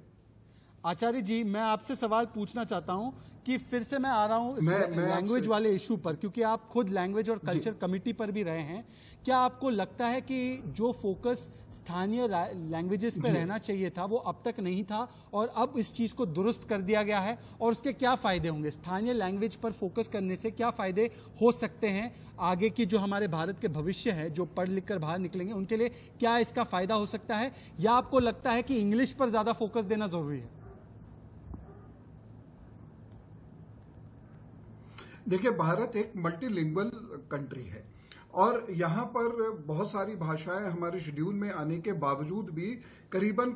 B: आचार्य जी, मैं आपसे सवाल पूछना चाहता हूं कि फिर से मैं आ रहा हूं लैंग्वेज वाले इशू पर, क्योंकि आप खुद लैंग्वेज और कल्चर कमेटी पर भी रहे हैं। क्या आपको लगता है कि जो फोकस स्थानीय लैंग्वेजेस पे रहना चाहिए था वो अब तक नहीं था, और अब इस चीज को दुरुस्त कर दिया गया है, और उसके क्या फायदे होंगे? स्थानीय लैंग्वेज पर फोकस करने से क्या फायदे हो सकते हैं आगे की जो हमारे भारत के भविष्य है, जो पढ़ लिख कर बाहर निकलेंगे, उनके लिए क्या इसका फायदा हो सकता है? या आपको लगता है कि इंग्लिश पर ज्यादा फोकस देना जरूरी है?
F: देखिए, भारत एक मल्टीलिंगुअल कंट्री है, और यहाँ पर बहुत सारी भाषाएं हमारे शेड्यूल में आने के बावजूद भी करीबन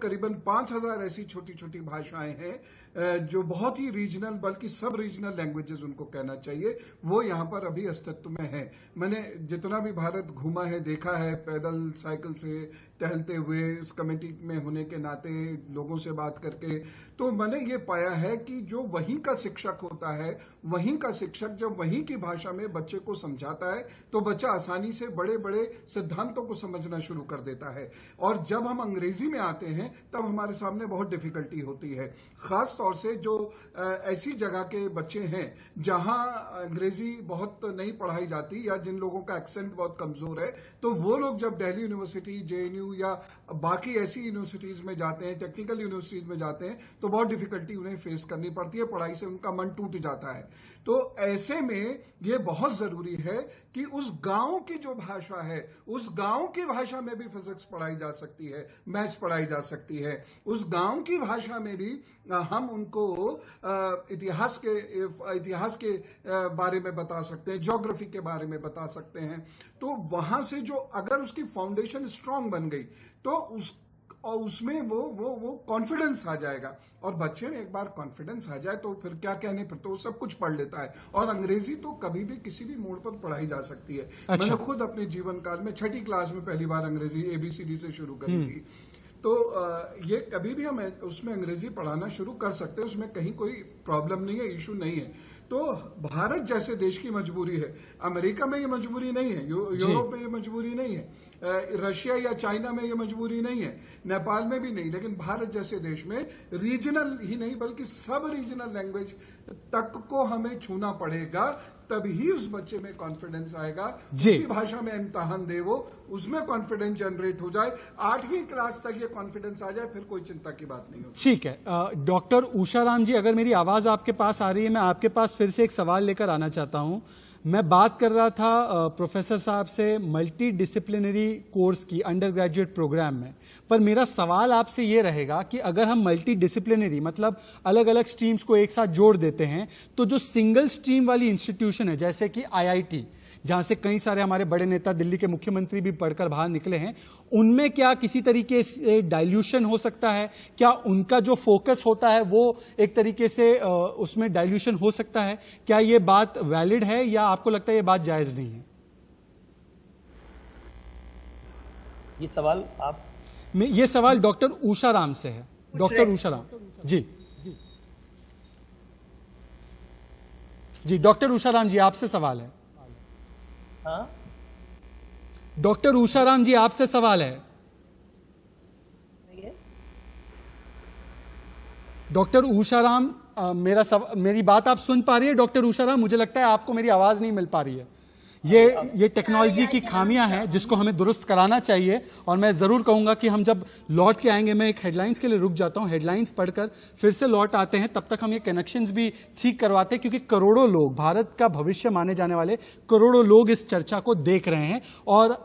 F: 5000 ऐसी छोटी छोटी भाषाएं हैं जो बहुत ही रीजनल, बल्कि सब रीजनल लैंग्वेजेस उनको कहना चाहिए, वो यहाँ पर अभी अस्तित्व में है। मैंने जितना भी भारत घूमा है, देखा है, पैदल, साइकिल से टहलते हुए, इस कमेटी में होने के नाते लोगों से बात करके, तो मैंने ये पाया है कि जो वहीं का शिक्षक होता है, वहीं का शिक्षक जब वहीं की भाषा में बच्चे को समझाता है तो बच्चा आसानी से बड़े बड़े सिद्धांतों को समझना शुरू कर देता है। और जब हम अंग्रेजी में आते हैं तब हमारे सामने बहुत डिफिकल्टी होती है, खास तौर से जो ऐसी जगह के बच्चे हैं जहां अंग्रेजी बहुत नहीं पढ़ाई जाती, या जिन लोगों का एक्सेंट बहुत कमजोर है, तो वो लोग जब दिल्ली यूनिवर्सिटी, जेएनयू या बाकी ऐसी यूनिवर्सिटीज में जाते हैं, टेक्निकल यूनिवर्सिटीज में जाते हैं, तो बहुत डिफिकल्टी उन्हें फेस करनी पड़ती है, पढ़ाई से उनका मन टूट जाता है। तो ऐसे में ये बहुत जरूरी है कि उस गांव की जो भाषा है, उस गांव की भाषा में भी फिजिक्स पढ़ाई जा सकती है, मैथ्स पढ़ाई जा सकती है, उस गांव की भाषा में भी हम उनको इतिहास के बारे में बता सकते हैं, ज्योग्राफी के बारे में बता सकते हैं। तो वहां से जो अगर उसकी फाउंडेशन स्ट्रांग बन गई तो उसमें वो कॉन्फिडेंस आ जाएगा, और बच्चे में एक बार कॉन्फिडेंस आ जाए तो फिर क्या कहने, फिर तो वो सब कुछ पढ़ लेता है। और अंग्रेजी तो कभी भी किसी भी मोड़ पर पढ़ाई जा सकती है।
B: अच्छा।
F: मैंने खुद अपने जीवन काल में 6ठी क्लास में पहली बार अंग्रेजी ABCD से शुरू करी थी। तो ये कभी भी हम उसमें अंग्रेजी पढ़ाना शुरू कर सकते हैं, उसमें कहीं कोई प्रॉब्लम नहीं है, इशू नहीं है। तो भारत जैसे देश की मजबूरी है, अमेरिका में ये मजबूरी नहीं है, यूरोप में ये मजबूरी नहीं है, रशिया या चाइना में ये मजबूरी नहीं है, नेपाल में भी नहीं, लेकिन भारत जैसे देश में रीजनल ही नहीं बल्कि सब रीजनल लैंग्वेज तक को हमें छूना पड़ेगा, तभी उस बच्चे में कॉन्फिडेंस आएगा। उसी भाषा में इम्तिहान दे, वो उसमें कॉन्फिडेंस जनरेट हो जाए, 8वीं क्लास तक ये कॉन्फिडेंस आ जाए, फिर कोई चिंता की बात नहीं होती।
B: ठीक है। डॉक्टर उषाराम जी, अगर मेरी आवाज आपके पास आ रही है, मैं आपके पास फिर से एक सवाल लेकर आना चाहता हूं। मैं बात कर रहा था प्रोफेसर साहब से मल्टी डिसिप्लिनरी कोर्स की अंडर ग्रेजुएट प्रोग्राम में, पर मेरा सवाल आपसे ये रहेगा कि अगर हम मल्टी डिसिप्लिनरी मतलब अलग अलग स्ट्रीम्स को एक साथ जोड़ देते हैं, तो जो सिंगल स्ट्रीम वाली इंस्टीट्यूशन है जैसे कि IIT, जहां से कई सारे हमारे बड़े नेता, दिल्ली के मुख्यमंत्री भी पढ़कर बाहर निकले हैं, उनमें क्या किसी तरीके से डाइल्यूशन हो सकता है? क्या उनका जो फोकस होता है वो एक तरीके से उसमें डाइल्यूशन हो सकता है? क्या ये बात वैलिड है, या आपको लगता है ये बात जायज नहीं है? ये सवाल डॉक्टर उषाराम से है। डॉक्टर उषाराम जी, जी डॉक्टर उषाराम जी, आपसे सवाल है।
C: हाँ?
B: डॉक्टर उषाराम जी, आपसे सवाल है। डॉक्टर उषाराम, मेरी बात आप सुन पा रही है? डॉक्टर उषाराम, मुझे लगता है आपको मेरी आवाज नहीं मिल पा रही है। ये टेक्नोलॉजी की खामियां हैं जिसको हमें दुरुस्त कराना चाहिए। और मैं जरूर कहूंगा कि हम जब लौट के आएंगे, मैं एक हेडलाइंस के लिए रुक जाता हूं, हेडलाइंस पढ़कर फिर से लौट आते हैं, तब तक हम ये कनेक्शंस भी ठीक करवाते हैं, क्योंकि करोड़ों लोग, भारत का भविष्य माने जाने वाले करोड़ों लोग इस चर्चा को देख रहे हैं। और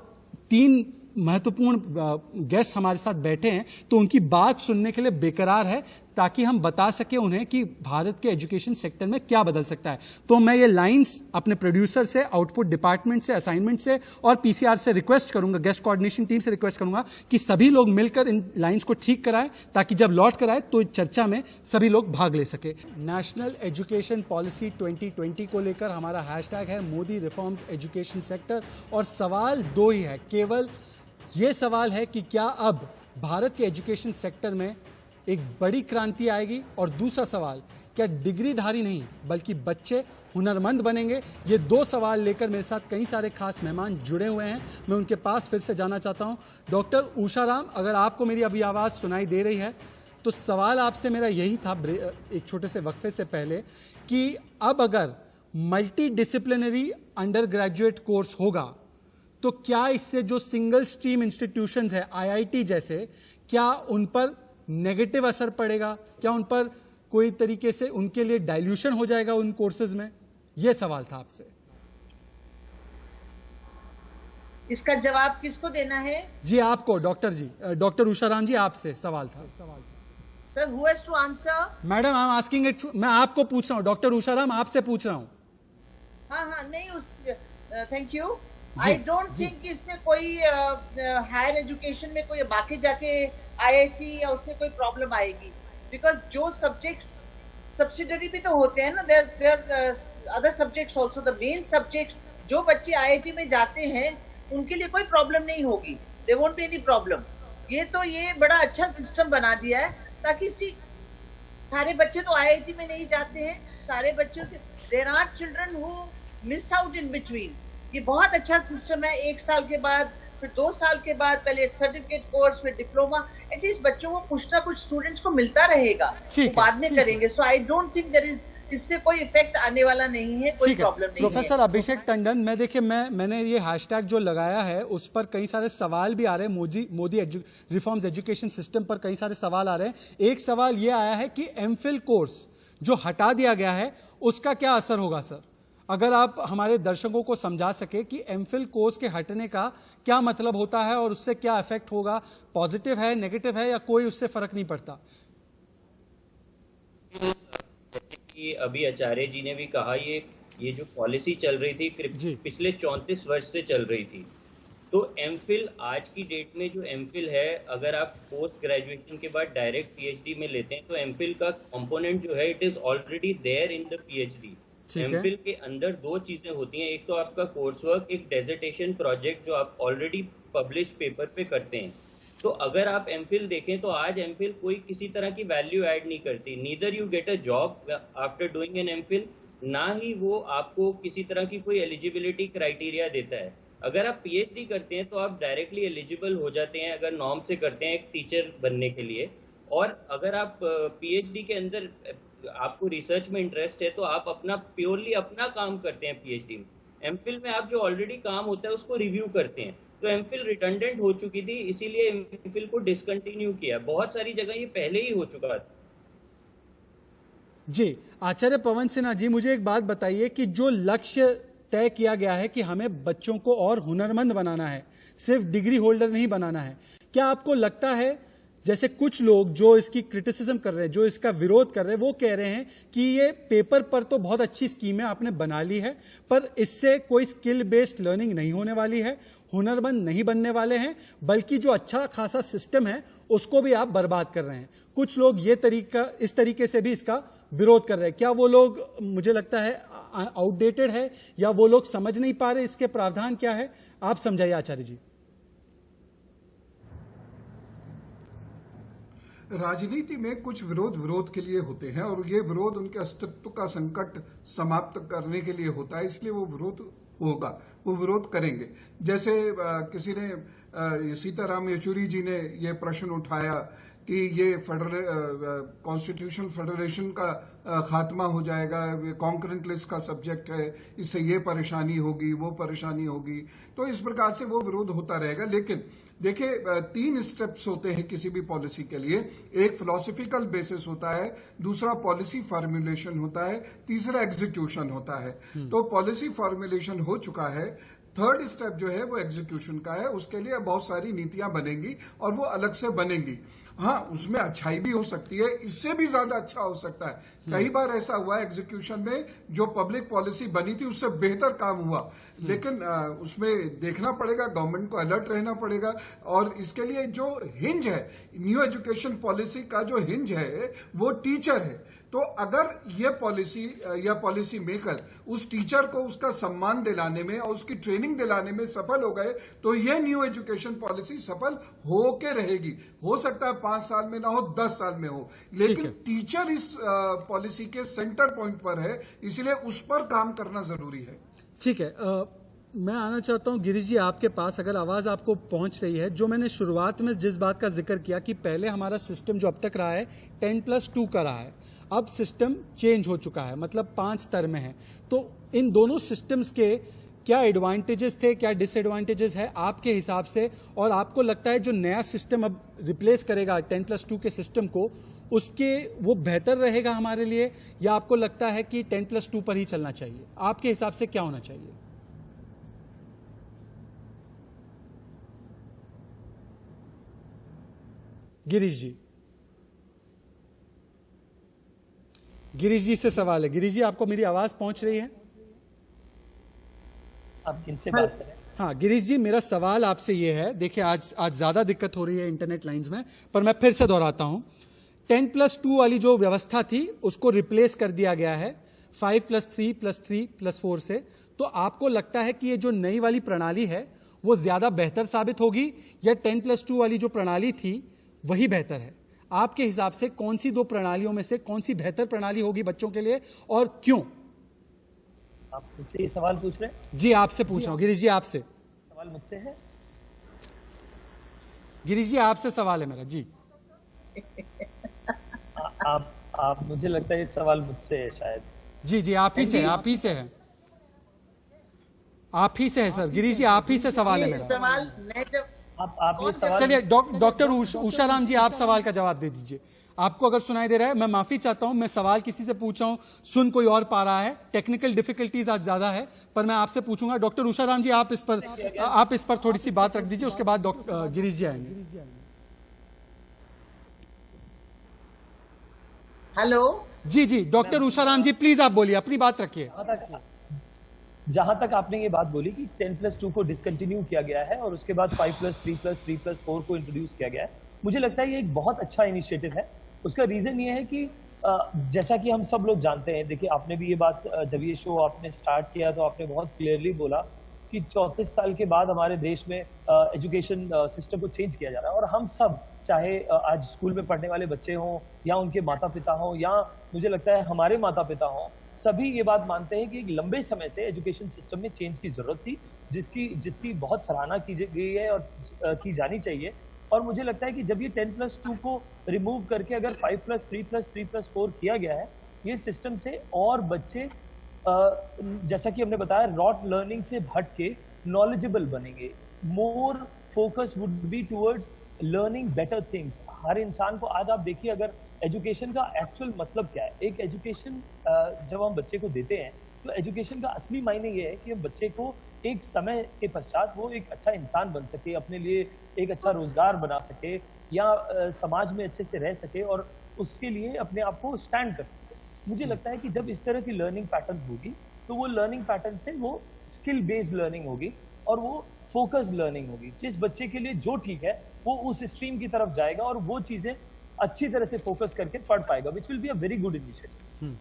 B: 3 महत्वपूर्ण गेस्ट हमारे साथ बैठे हैं, तो उनकी बात सुनने के लिए बेकरार है, ताकि हम बता सके उन्हें कि भारत के एजुकेशन सेक्टर में क्या बदल सकता है। तो मैं ये लाइंस अपने प्रोड्यूसर से, आउटपुट डिपार्टमेंट से, असाइनमेंट से और पीसीआर से रिक्वेस्ट करूंगा, गेस्ट कोऑर्डिनेशन टीम से रिक्वेस्ट करूंगा कि सभी लोग मिलकर इन लाइंस को ठीक कराएं, ताकि जब लौट कर आए तो चर्चा में सभी लोग भाग ले सके। नेशनल एजुकेशन पॉलिसी 2020 को लेकर हमारा हैशटैग है मोदी रिफॉर्म्स एजुकेशन सेक्टर। और सवाल 2 ही है, केवल ये सवाल है कि क्या अब भारत के एजुकेशन सेक्टर में एक बड़ी क्रांति आएगी, और दूसरा सवाल, क्या डिग्रीधारी नहीं बल्कि बच्चे हुनरमंद बनेंगे? ये 2 सवाल लेकर मेरे साथ कई सारे खास मेहमान जुड़े हुए हैं। मैं उनके पास फिर से जाना चाहता हूं। डॉक्टर उषाराम, अगर आपको मेरी अभी आवाज़ सुनाई दे रही है, तो सवाल आपसे मेरा यही था एक छोटे से वक्फे से पहले, कि अब अगर multi disciplinary under graduate course होगा, तो क्या इससे जो सिंगल स्ट्रीम इंस्टीट्यूशंस है, आईआईटी जैसे, क्या उन पर नेगेटिव असर पड़ेगा? क्या उन पर कोई तरीके से उनके लिए डाइल्यूशन हो जाएगा उन कोर्सेज में? यह सवाल था आपसे।
E: इसका जवाब किसको देना है?
B: जी आपको, डॉक्टर जी, डॉक्टर उषाराम जी, आपसे सवाल था।
E: Sir, who has to answer?
B: Madam, I am asking it, मैं आपको पूछ रहा हूं। डॉक्टर उषाराम, आपसे पूछ रहा हूं।
E: हाँ, नहीं, thank you. I don't think इसमें कोई हायर एजुकेशन में कोई बाकी जाके आईआईटी या उसमें कोई प्रॉब्लम आएगी, बिकॉज जो सब्जेक्ट्स सब्सिडरी भी तो होते हैं ना, there other subjects also. The main subjects जो बच्चे आईआईटी में जाते हैं उनके लिए कोई प्रॉब्लम नहीं होगी, they won't be any problem. ये बड़ा अच्छा सिस्टम बना दिया है, ताकि सारे बच्चे तो आईआईटी में नहीं जाते हैं, सारे बच्चों के, there are children who miss out in between. ये बहुत अच्छा सिस्टम है। 1 साल के बाद, फिर 2 साल के बाद, पहले एक सर्टिफिकेट कोर्स, फिर डिप्लोमा, एटलीस्ट बच्चों को कुछ ना कुछ स्टूडेंट्स को मिलता रहेगा, वो बाद में करेंगे। So I don't think there is, इससे कोई इफेक्ट आने वाला नहीं है, कोई प्रॉब्लम नहीं है।
B: प्रोफेसर अभिषेक टंडन, मैं देखिए, मैंने ये हैशटैग जो लगाया है उस पर कई सारे सवाल भी आ रहे हैं, मोदी रिफॉर्म्स एजुकेशन सिस्टम पर कई सारे सवाल आ रहे हैं। एक सवाल ये आया है कि एमफिल कोर्स जो हटा दिया गया है, उसका क्या असर होगा सर? अगर आप हमारे दर्शकों को समझा सके कि एमफिल कोर्स के हटने का क्या मतलब होता है और उससे क्या इफेक्ट होगा, पॉजिटिव है, नेगेटिव है, या कोई उससे फर्क नहीं पड़ता?
D: कि अभी आचार्य जी ने भी कहा, ये जो पॉलिसी चल रही थी पिछले 34 वर्ष से चल रही थी। तो एमफिल, आज की डेट में जो एमफिल है, अगर आप पोस्ट ग्रेजुएशन के बाद डायरेक्ट पीएचडी में लेते हैं, तो एमफिल का कंपोनेंट जो है, it is already there in the PhD. MPhil के अंदर 2 चीजें होती हैं, एक तो आपका कोर्स वर्क, एक डेजर्टेशन प्रोजेक्ट जो आप ऑलरेडी पब्लिश पेपर पे करते हैं। तो अगर आप एमफिल देखें, तो आज एमफिल कोई किसी तरह की वैल्यू ऐड नहीं करती। Neither you get a job after doing an MPhil, ना ही वो आपको किसी तरह की कोई एलिजिबिलिटी क्राइटेरिया देता है। अगर आप पीएचडी करते हैं तो आप डायरेक्टली एलिजिबल हो जाते हैं, अगर नॉर्म से करते हैं, एक टीचर बनने के लिए। और अगर आप पीएचडी के अंदर आपको रिसर्च में इंटरेस्ट है, तो आप प्योरली अपना काम करते हैं पीएचडी में। एमफिल में आप जो ऑलरेडी काम होता है उसको रिव्यू करते हैं। तो एमफिल रिडंडेंट हो चुकी थी, इसीलिए एमफिल को डिसकंटिन्यू किया। बहुत सारी जगह ये पहले ही हो चुका था।
B: जी, आचार्य पवन सिन्हा जी, मुझे एक बात बताइए कि जो लक्ष्य तय किया गया है कि हमें बच्चों को और हुनरमंद बनाना है, सिर्फ डिग्री होल्डर नहीं बनाना है, क्या आपको लगता है, जैसे कुछ लोग जो इसकी क्रिटिसिज्म कर रहे हैं, जो इसका विरोध कर रहे हैं, वो कह रहे हैं कि ये पेपर पर तो बहुत अच्छी स्कीम है, आपने बना ली है, पर इससे कोई स्किल बेस्ड लर्निंग नहीं होने वाली है, हुनरमंद नहीं बनने वाले हैं, बल्कि जो अच्छा खासा सिस्टम है उसको भी आप बर्बाद कर रहे हैं। कुछ लोग इस तरीके से भी इसका विरोध कर रहे हैं। क्या वो लोग, मुझे लगता है, आउटडेटेड है, या वो लोग समझ नहीं पा रहे इसके प्रावधान क्या है? आप समझाइए आचार्य जी।
F: राजनीति में कुछ विरोध के लिए होते हैं, और ये विरोध उनके अस्तित्व का संकट समाप्त करने के लिए होता है, इसलिए वो विरोध होगा, वो विरोध करेंगे। जैसे किसी ने, सीताराम येचुरी जी ने ये प्रश्न उठाया कि ये कॉन्स्टिट्यूशनल फेडरेशन का खात्मा हो जाएगा, कॉन्करेंट लिस्ट का सब्जेक्ट है, इससे ये परेशानी होगी, वो परेशानी होगी, तो इस प्रकार से वो विरोध होता रहेगा। लेकिन देखिए, 3 स्टेप्स होते हैं किसी भी पॉलिसी के लिए। एक फिलोसफिकल बेसिस होता है, दूसरा पॉलिसी फॉर्मुलेशन होता है, तीसरा एग्जीक्यूशन होता है। तो पॉलिसी फॉर्मुलेशन हो चुका है, थर्ड स्टेप जो है वो एग्जीक्यूशन का है। उसके लिए बहुत सारी नीतियां बनेंगी और वो अलग से बनेंगी। हाँ, उसमें अच्छाई भी हो सकती है, इससे भी ज्यादा अच्छा हो सकता है। कई बार ऐसा हुआ एग्जीक्यूशन में, जो पब्लिक पॉलिसी बनी थी उससे बेहतर काम हुआ, लेकिन उसमें देखना पड़ेगा, गवर्नमेंट को अलर्ट रहना पड़ेगा। और इसके लिए जो हिंज है, न्यू एजुकेशन पॉलिसी का जो हिंज है वो टीचर है। तो अगर ये पॉलिसी या पॉलिसी मेकर उस टीचर को उसका सम्मान दिलाने में और उसकी ट्रेनिंग दिलाने में सफल हो गए, तो ये न्यू एजुकेशन पॉलिसी सफल हो के रहेगी। हो सकता है 5 साल में ना हो, 10 साल में हो, लेकिन टीचर इस पॉलिसी के सेंटर पॉइंट पर है, इसलिए उस पर काम करना जरूरी है।
B: ठीक है, मैं आना चाहता हूं गिरीश जी आपके पास, अगर आवाज आपको पहुंच रही है। जो मैंने शुरुआत में जिस बात का जिक्र किया कि पहले हमारा सिस्टम जो अब तक रहा है 10+2 का रहा है, अब सिस्टम चेंज हो चुका है, मतलब 5 स्तर में है। तो इन दोनों सिस्टम्स के क्या एडवांटेजेस थे, क्या डिसएडवांटेजेस है आपके हिसाब से? और आपको लगता है जो नया सिस्टम अब रिप्लेस करेगा 10+2 के सिस्टम को, उसके वो बेहतर रहेगा हमारे लिए, या आपको लगता है कि 10+2 पर ही चलना चाहिए? आपके हिसाब से क्या होना चाहिए? गिरीश जी से सवाल है। गिरीश जी, आपको मेरी आवाज पहुंच रही है?
C: आप किनसे बात कर रहे हैं?
B: हाँ गिरीश जी, मेरा सवाल आपसे ये है, देखिए आज ज्यादा दिक्कत हो रही है इंटरनेट लाइंस में, पर मैं फिर से दोहराता हूं। 10+2 वाली जो व्यवस्था थी उसको रिप्लेस कर दिया गया है 5+3+3+4 से। तो आपको लगता है कि ये जो नई वाली प्रणाली है वो ज्यादा बेहतर साबित होगी, या 10+2 वाली जो प्रणाली थी वही बेहतर है? आपके हिसाब से कौन सी 2 प्रणालियों में से कौन सी बेहतर प्रणाली होगी बच्चों के लिए, और क्यों?
C: आप मुझसे ये सवाल पूछ रहे हैं?
B: जी आपसे पूछ रहा हूं। गिरीश जी आपसे
C: सवाल मुझसे है?
B: गिरीश जी आपसे सवाल है मेरा जी।
C: आप मुझे लगता है ये सवाल मुझसे है शायद।
B: जी आप ही से है सर। गिरीश जी आप ही से सवाल है मेरा।
E: सवाल मैं जब
C: आप ये सवाल,
B: चलिए डॉक्टर उषाराम जी आप सवाल का जवाब दे दीजिए। आपको अगर सुनाई दे रहा है, मैं माफी चाहता हूं, मैं सवाल किसी से पूछ रहा हूं, सुन कोई और पा रहा है, टेक्निकल डिफिकल्टीज आज ज्यादा है, पर मैं आपसे पूछूंगा। डॉक्टर उषाराम जी आप इस पर थोड़ी सी बात रख दीजिए, उसके बाद गिरीश जी आएंगे।
E: हेलो
B: जी डॉक्टर उषाराम जी प्लीज आप बोलिए, अपनी बात रखिए।
C: जहां तक आपने ये बात बोली कि 10+2 को डिसकंटिन्यू किया गया है और उसके बाद 5+3+3+4 को इंट्रोड्यूस किया गया है, मुझे लगता है ये एक बहुत अच्छा इनिशिएटिव है। उसका रीजन ये है कि जैसा कि हम सब लोग जानते हैं, देखिए आपने भी ये बात, जब ये शो आपने स्टार्ट किया तो आपने बहुत क्लियरली बोला कि 34 साल के बाद हमारे देश में एजुकेशन सिस्टम को चेंज किया जा रहा है। और हम सब, चाहे आज स्कूल में पढ़ने वाले बच्चे हों या उनके माता पिता हों, या मुझे लगता है हमारे माता पिता हों, सभी ये बात मानते हैं कि एक लंबे समय से एजुकेशन सिस्टम में चेंज की जरूरत थी, जिसकी बहुत सराहना की गई है और की जानी चाहिए। और मुझे लगता है कि जब ये 10+2 को रिमूव करके अगर 5+3+3+4 किया गया है, ये सिस्टम से और बच्चे जैसा कि हमने बताया रॉट लर्निंग से हट के नॉलेजेबल बनेंगे। More focus would be towards learning better things. हर इंसान को, आज आप देखिए, अगर एजुकेशन का एक्चुअल मतलब क्या है, एक एजुकेशन जब हम बच्चे को देते हैं तो एजुकेशन का असली मायने ये है कि हम बच्चे को एक समय के पश्चात वो एक अच्छा इंसान बन सके, अपने लिए एक अच्छा रोजगार बना सके, या समाज में अच्छे से रह सके और उसके लिए अपने आप को स्टैंड कर सके। मुझे लगता है कि जब इस तरह की लर्निंग पैटर्न होगी तो वो लर्निंग पैटर्न से वो स्किल बेस्ड लर्निंग होगी और वो फोकस्ड लर्निंग होगी। जिस बच्चे के लिए जो ठीक है वो उस स्ट्रीम की तरफ जाएगा और वो चीजें अच्छी तरह से फोकस करके पढ़ पाएगा, which will be a very good initiative.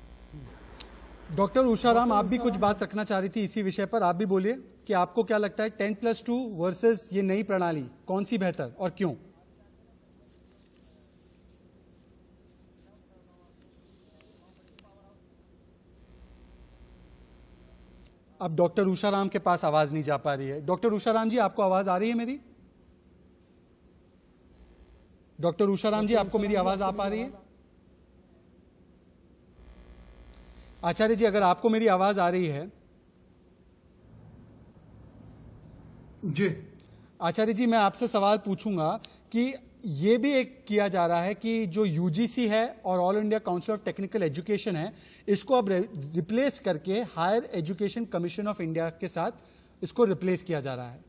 B: Doctor Usharam, आप भी कुछ बात रखना चाह रही थी इसी विषय पर, आप भी बोलिए कि आपको क्या लगता है 10+2 वर्सेस ये नई प्रणाली, कौन सी बेहतर और क्यों? अब डॉक्टर उषाराम के पास आवाज नहीं जा पा रही है। डॉक्टर उषाराम जी आपको आवाज आ रही है मेरी? डॉक्टर उषाराम जी, आपको मेरी आवाज आ पा रही है? आचार्य जी, अगर आपको मेरी आवाज आ रही है?
F: जी
B: आचार्य जी, मैं आपसे सवाल पूछूंगा कि ये भी एक किया जा रहा है कि जो यूजीसी है और all India council of technical education है, इसको अब रिप्लेस करके higher education commission of India के साथ इसको रिप्लेस किया जा रहा है।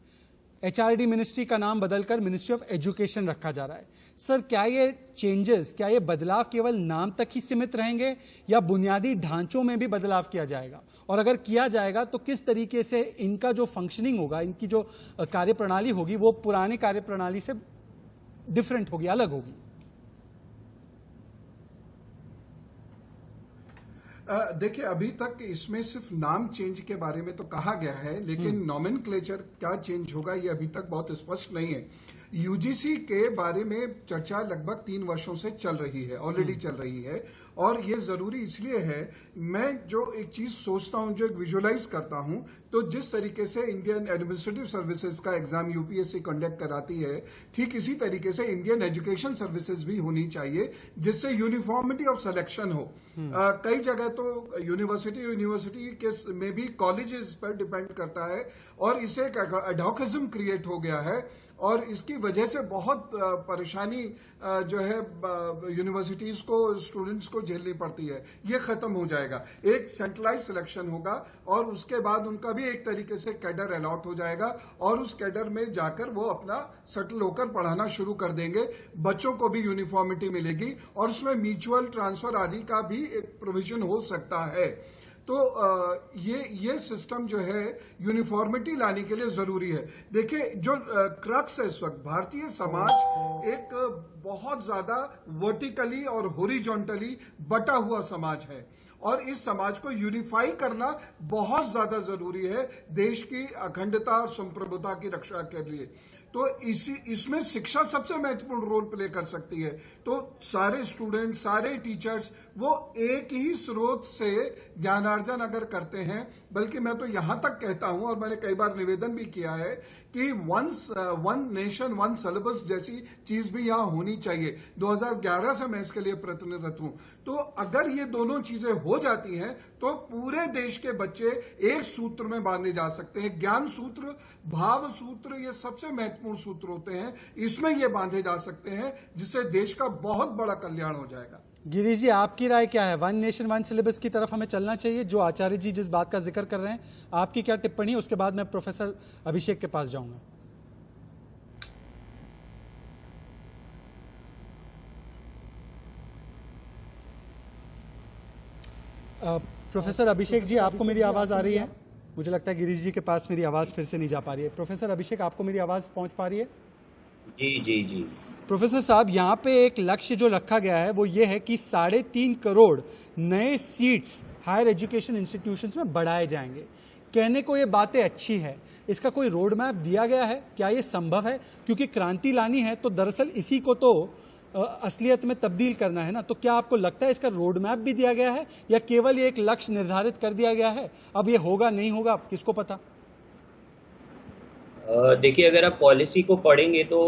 B: एचआरडी मिनिस्ट्री का नाम बदलकर मिनिस्ट्री ऑफ एजुकेशन रखा जा रहा है। सर, क्या ये चेंजेस, क्या ये बदलाव केवल नाम तक ही सीमित रहेंगे या बुनियादी ढांचों में भी बदलाव किया जाएगा? और अगर किया जाएगा तो किस तरीके से इनका जो फंक्शनिंग होगा, इनकी जो कार्यप्रणाली होगी, वो पुरानी कार्यप्रणाली से डिफरेंट होगी, अलग होगी?
F: देखिए, अभी तक इसमें सिर्फ नाम चेंज के बारे में तो कहा गया है, लेकिन नॉमेनक्लेचर क्या चेंज होगा ये अभी तक बहुत स्पष्ट नहीं है। यूजीसी के बारे में चर्चा लगभग 3 वर्षों से चल रही है, ऑलरेडी चल रही है, और ये जरूरी इसलिए है, मैं जो एक चीज सोचता हूं, जो एक विजुअलाइज करता हूं, तो जिस तरीके से इंडियन एडमिनिस्ट्रेटिव सर्विसेज का एग्जाम यूपीएससी कंडक्ट कराती है, ठीक इसी तरीके से इंडियन एजुकेशन सर्विसेज भी होनी चाहिए, जिससे यूनिफॉर्मिटी ऑफ सिलेक्शन हो। कई जगह तो यूनिवर्सिटी के में भी कॉलेजेस पर डिपेंड करता है, और इससे एक एडॉकिज्म क्रिएट हो गया है, और इसकी वजह से बहुत परेशानी जो है यूनिवर्सिटीज को, स्टूडेंट्स को झेलनी पड़ती है। ये खत्म हो जाएगा, एक सेंट्रलाइज सिलेक्शन होगा, और उसके बाद उनका भी एक तरीके से कैडर अलॉट हो जाएगा, और उस कैडर में जाकर वो अपना सेटल होकर पढ़ाना शुरू कर देंगे। बच्चों को भी यूनिफॉर्मिटी मिलेगी, और उसमें म्यूचुअल ट्रांसफर आदि का भी एक प्रोविजन हो सकता है। तो ये सिस्टम जो है यूनिफॉर्मिटी लाने के लिए जरूरी है। देखिए, जो क्रक्स है इस वक्त, भारतीय समाज एक बहुत ज्यादा वर्टिकली और हॉरिजॉन्टली बटा हुआ समाज है, और इस समाज को यूनिफाई करना बहुत ज्यादा जरूरी है देश की अखंडता और संप्रभुता की रक्षा के लिए। तो इसमें शिक्षा सबसे महत्वपूर्ण रोल प्ले कर सकती है। तो सारे स्टूडेंट, सारे टीचर्स वो एक ही स्रोत से ज्ञानार्जन अगर करते हैं, बल्कि मैं तो यहां तक कहता हूं, और मैंने कई बार निवेदन भी किया है कि वन नेशन वन सिलेबस जैसी चीज भी यहां होनी चाहिए। 2011 से मैं इसके लिए प्रतिनिधित्व हूं। तो अगर ये दोनों चीजें हो जाती हैं तो पूरे देश के बच्चे एक सूत्र में बांधे जा सकते हैं। ज्ञान सूत्र, भाव सूत्र, ये सबसे महत्वपूर्ण सूत्र होते हैं, इसमें ये बांधे जा सकते हैं, जिससे देश का बहुत बड़ा कल्याण हो जाएगा।
B: गिरीश जी, आपकी राय क्या है? वन नेशन वन सिलेबस की तरफ हमें चलना चाहिए, जो आचार्य जी जिस बात का जिक्र कर रहे हैं, आपकी क्या टिप्पणी है? उसके बाद मैं प्रोफेसर अभिषेक के पास जाऊंगा। प्रोफेसर अभिषेक जी, आपको मेरी आवाज आ रही है? मुझे लगता है गिरीश जी के पास मेरी आवाज फिर से नहीं जा पा रही है। प्रोफेसर अभिषेक, आपको मेरी आवाज पहुंच पा रही है?
D: जी जी जी।
B: प्रोफेसर साहब, यहाँ पे एक लक्ष्य जो रखा गया है वो ये है कि 3.5 करोड़ नए सीट्स हायर एजुकेशन इंस्टीट्यूशंस में बढ़ाए जाएंगे। कहने को ये बातें अच्छी है, इसका कोई रोड मैप दिया गया है? क्या ये संभव है? क्योंकि क्रांति लानी है तो दरअसल इसी को तो असलियत में तब्दील करना है ना। तो क्या आपको लगता है इसका रोड मैप भी दिया गया है, या केवल ये एक लक्ष्य निर्धारित कर दिया गया है? अब ये होगा नहीं होगा किसको पता।
D: देखिए, अगर आप पॉलिसी को पढ़ेंगे तो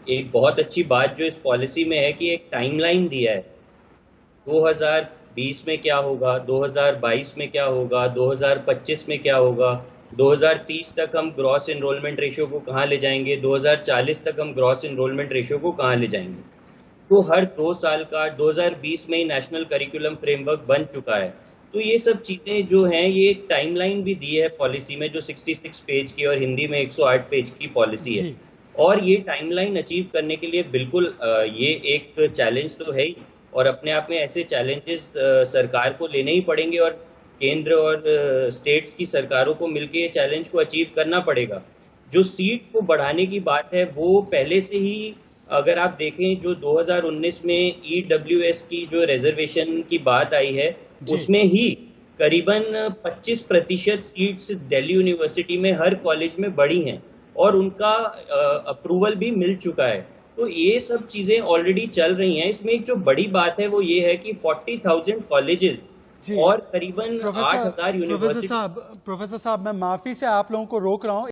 D: एक बहुत अच्छी बात जो इस पॉलिसी में है कि एक टाइमलाइन दिया है। 2020 में क्या होगा, 2022 में क्या होगा, 2025 में क्या होगा, 2030 तक हम ग्रॉस एनरोलमेंट रेशियो को कहाँ ले जाएंगे, 2040 तक हम ग्रॉस एनरोलमेंट रेशियो को कहाँ ले जाएंगे। तो हर 2 साल का 2020 में ही नेशनल करिकुलम फ्रेमवर्क बन चुका है। तो ये सब चीजें जो हैं, ये एक टाइमलाइन भी दी है पॉलिसी में, जो 66 पेज की और हिंदी में 108 पेज की पॉलिसी है। और ये टाइमलाइन अचीव करने के लिए बिल्कुल ये एक चैलेंज तो है ही, और अपने आप में ऐसे चैलेंजेस सरकार को लेने ही पड़ेंगे, और केंद्र और स्टेट्स की सरकारों को मिलकर ये चैलेंज को अचीव करना पड़ेगा। जो सीट को बढ़ाने की बात है वो पहले से ही, अगर आप देखें, जो 2019 में EWS की जो रिजर्वेशन की बात आई है, उसमें ही करीबन 25% सीट्स दिल्ली यूनिवर्सिटी में हर कॉलेज में बढ़ी हैं, और उनका अप्रूवल भी मिल चुका है। तो ये सब चीजें ऑलरेडी चल रही हैं। इसमें एक जो बड़ी बात है वो ये है कि 40,000 कॉलेजेस और करीबन 8,000 यूनिवर्सिटी।
B: प्रोफेसर साहब, मैं माफी से आप लोगों को रोक रहा हूं।